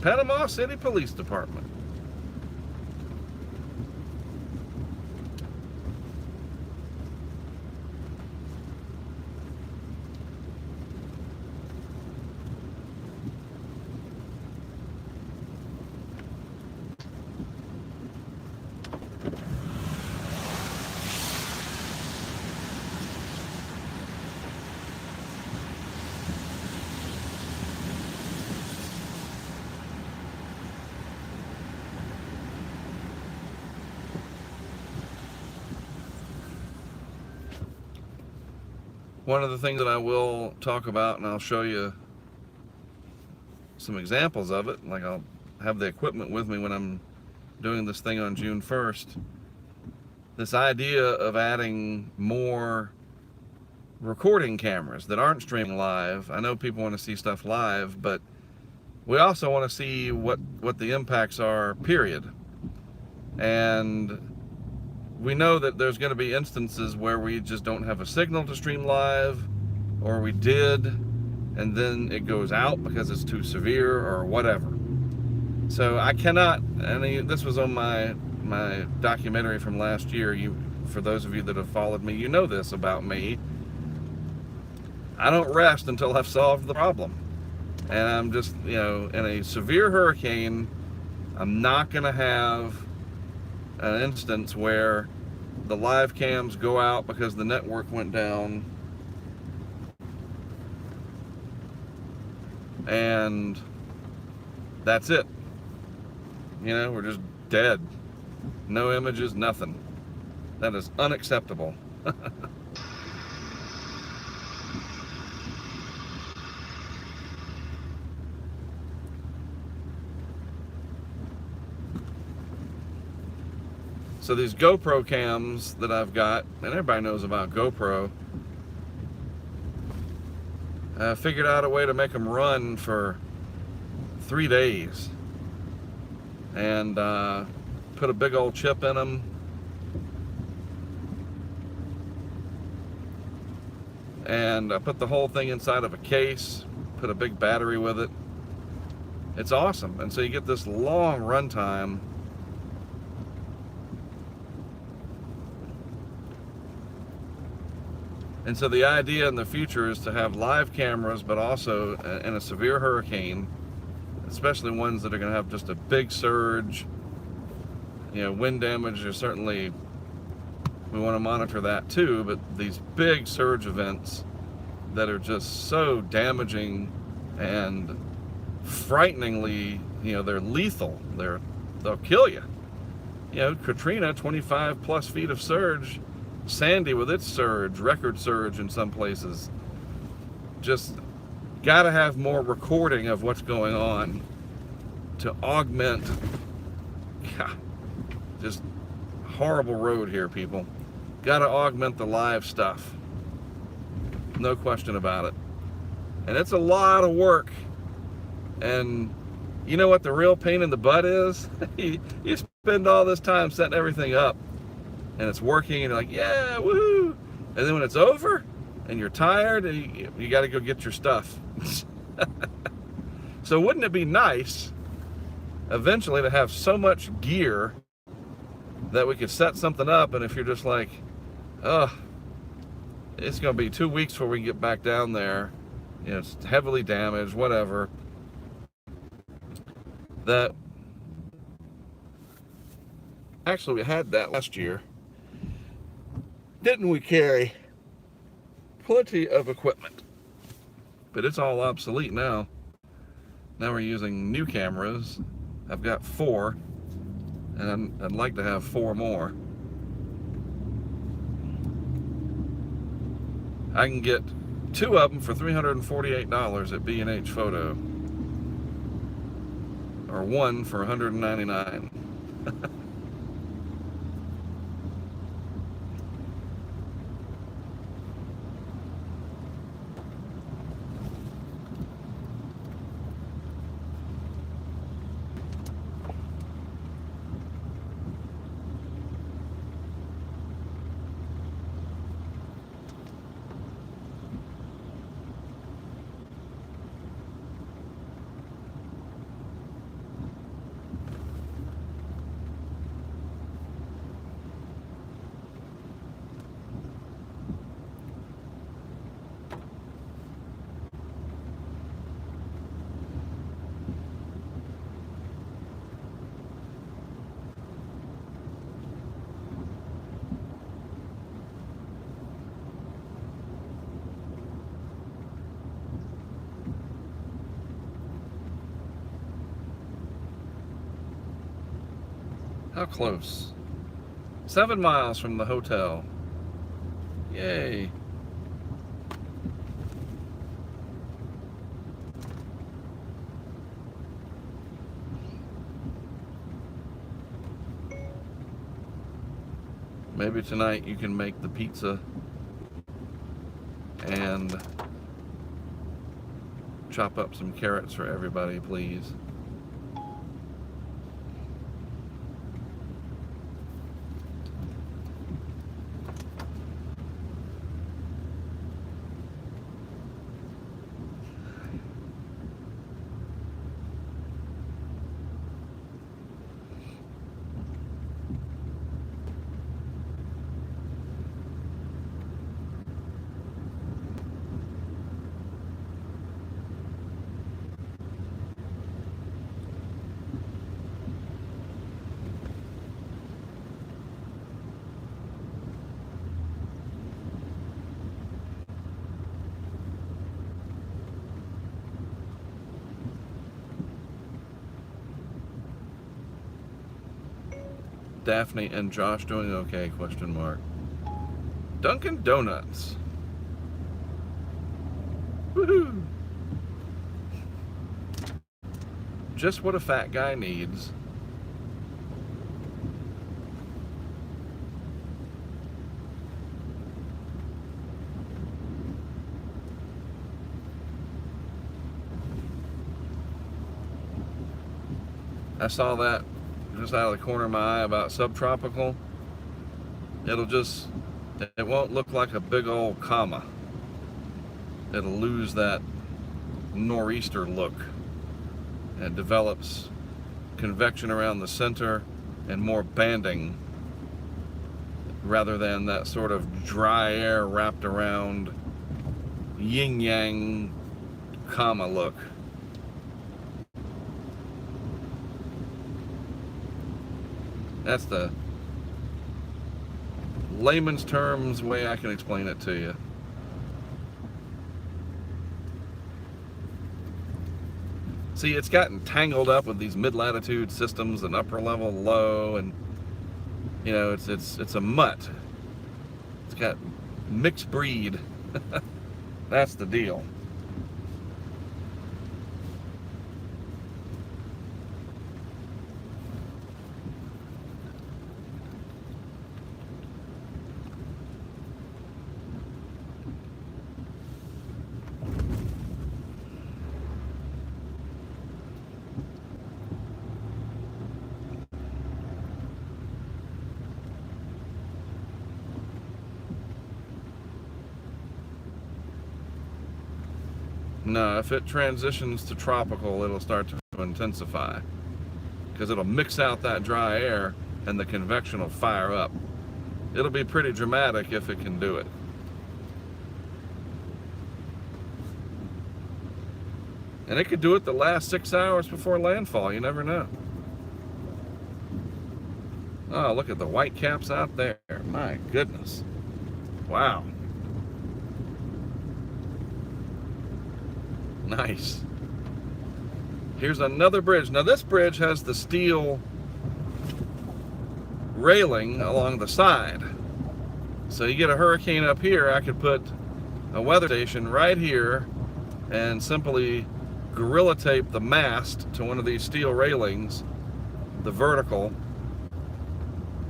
Panama City Police Department. One of the things that I will talk about, and I'll show you some examples of it, like I'll have the equipment with me when I'm doing this thing on June 1st. This idea of adding more recording cameras that aren't streaming live. I know people want to see stuff live, but we also want to see what the impacts are, period. And we know that there's going to be instances where we just don't have a signal to stream live, or we did, and then it goes out because it's too severe or whatever. So I cannot, and this was on my documentary from last year. For those of you that have followed me, you know this about me. I don't rest until I've solved the problem. And I'm just, in a severe hurricane, I'm not going to have an instance where the live cams go out because the network went down and that's it. We're just dead. No images, nothing. That is unacceptable. So these GoPro cams that I've got, and everybody knows about GoPro, I figured out a way to make them run for 3 days, and put a big old chip in them, and I put the whole thing inside of a case, put a big battery with it. It's awesome. And so you get this long run time. And so the idea in the future is to have live cameras, but also in a severe hurricane, especially ones that are going to have just a big surge, wind damage, or certainly we want to monitor that too, but these big surge events that are just so damaging and frighteningly, they're lethal. They'll kill you. Katrina, 25 plus feet of surge. Sandy with its surge, record surge in some places. Just gotta have more recording of what's going on to augment. Just horrible road here, people. Gotta augment the live stuff. No question about it. And it's a lot of work. And you know what the real pain in the butt is? You spend all this time setting everything up, and it's working, and you're like, yeah, woohoo! And then when it's over, and you're tired, and you got to go get your stuff. So wouldn't it be nice, eventually, to have so much gear that we could set something up, and if you're just like, oh, it's going to be 2 weeks before we can get back down there, it's heavily damaged, whatever. that actually we had that last year. Didn't we carry plenty of equipment? But it's all obsolete now. Now we're using new cameras. I've got 4, and I'd like to have 4 more. I can get 2 of them for $348 at B&H Photo, or 1 for $199. How close? 7 miles from the hotel. Yay. Maybe tonight you can make the pizza and chop up some carrots for everybody, please. Daphne and Josh doing okay, question mark. Dunkin' Donuts. Woohoo! Just what a fat guy needs. I saw that just out of the corner of my eye about subtropical. It won't look like a big old comma. It'll lose that nor'easter look. It develops convection around the center and more banding rather than that sort of dry air wrapped around yin-yang comma look. That's the layman's terms way I can explain it to you. See, it's gotten tangled up with these mid-latitude systems and upper level low, and you know, it's a mutt. It's got mixed breed. That's the deal. No, if it transitions to tropical, it'll start to intensify because it'll mix out that dry air and the convection will fire up. It'll be pretty dramatic if it can do it. And it could do it the last 6 hours before landfall. You never know. Oh, look at the white caps out there. My goodness. Wow. Nice. Here's another bridge. Now this bridge has the steel railing along the side. So you get a hurricane up here, I could put a weather station right here and simply gorilla tape the mast to one of these steel railings, the vertical,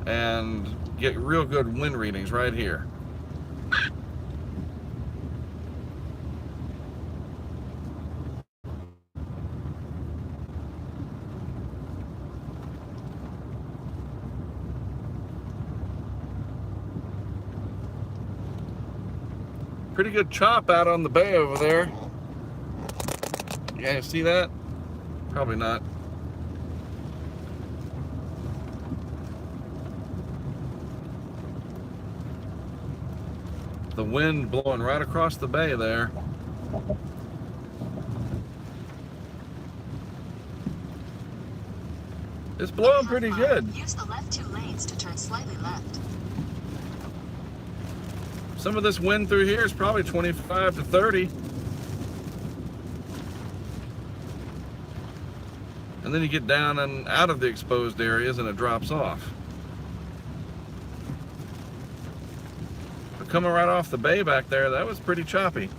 and get real good wind readings right here. Pretty good chop out on the bay over there. You guys see that? Probably not. The wind blowing right across the bay there. It's blowing pretty good. Use the left 2 lanes to turn slightly left. Some of this wind through here is probably 25 to 30. And then you get down and out of the exposed areas and it drops off. But coming right off the bay back there, that was pretty choppy.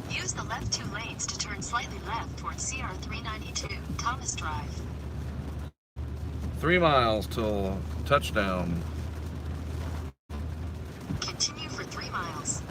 Use the left 2 lanes to turn slightly left towards CR 392, Thomas Drive. 3 miles till touchdown. Continue for 3 miles.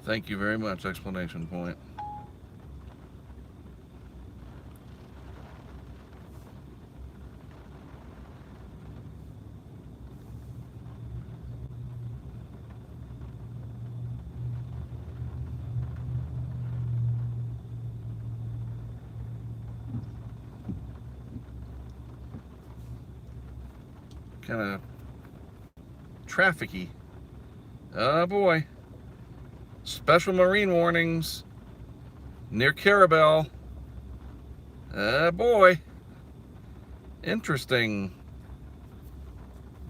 Thank you very much, exclamation point. Kind of trafficy. Oh boy. Special marine warnings near Carabel. Oh boy. Interesting.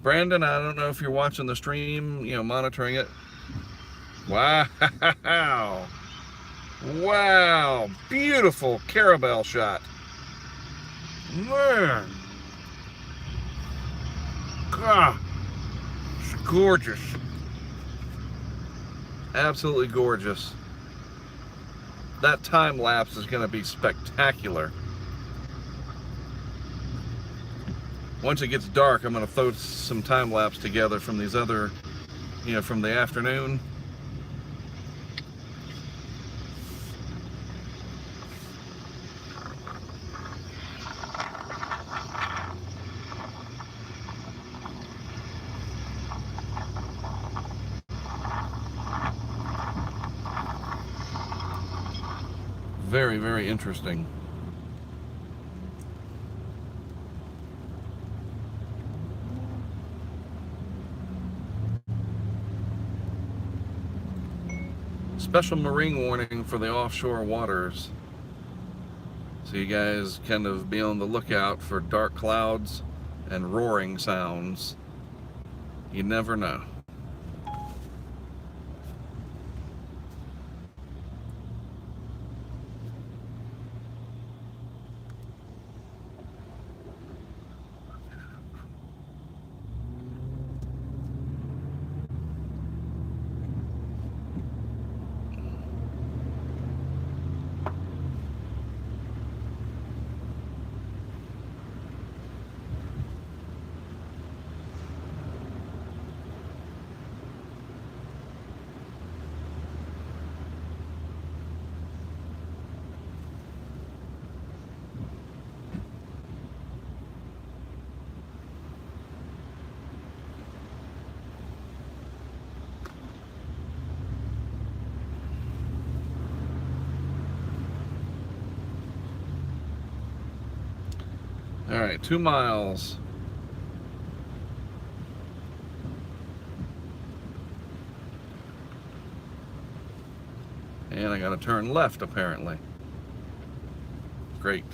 Brandon, I don't know if you're watching the stream, monitoring it. Wow. Wow. Beautiful Carabel shot. Man. God. It's gorgeous. Absolutely gorgeous. That time lapse is going to be spectacular. Once it gets dark, I'm going to throw some time lapse together from these other, from the afternoon. Very, very interesting. Special marine warning for the offshore waters. So you guys kind of be on the lookout for dark clouds and roaring sounds. You never know. All right, 2 miles. And I gotta turn left, apparently. Great.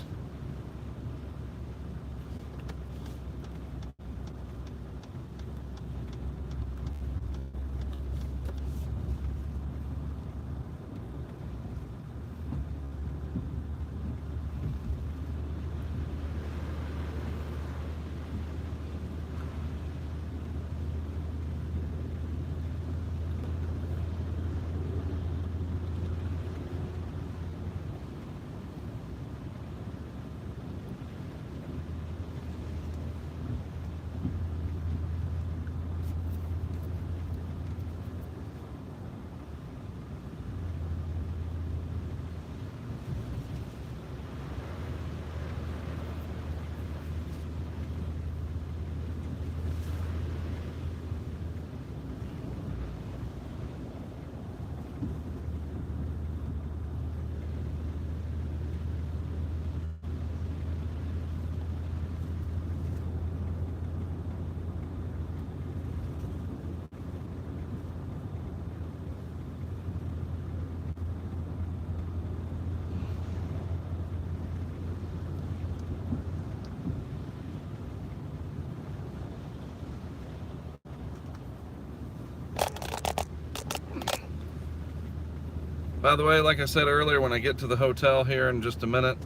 By the way, like I said earlier, when I get to the hotel here in just a minute,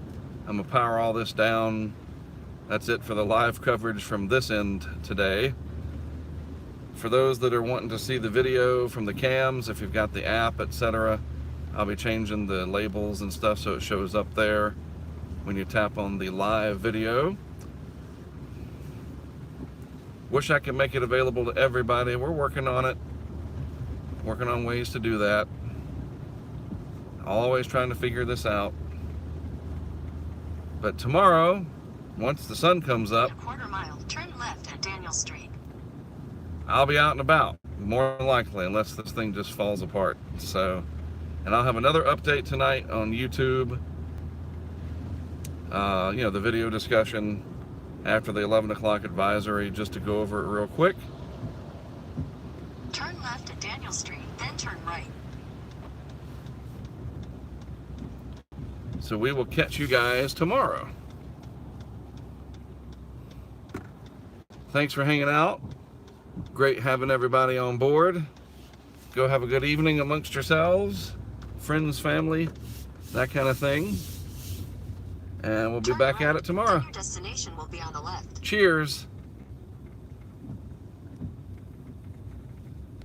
I'm gonna power all this down. That's it for the live coverage from this end today. For those that are wanting to see the video from the cams, if you've got the app, etc., I'll be changing the labels and stuff so it shows up there when you tap on the live video. Wish I could make it available to everybody. We're working on it. Working on ways to do that. Always trying to figure this out. But tomorrow, once the sun comes up, In a quarter mile, turn left at Daniel Street. I'll be out and about, more than likely, unless this thing just falls apart. So, and I'll have another update tonight on YouTube. You know, the video discussion after the 11 o'clock advisory, just to go over it real quick. Turn left at Daniel Street, then turn right. So we will catch you guys tomorrow. Thanks for hanging out. Great having everybody on board. Go have a good evening amongst yourselves, friends, family, that kind of thing. And we'll be Turn back right, at it tomorrow. then your destination will be on the left. Cheers.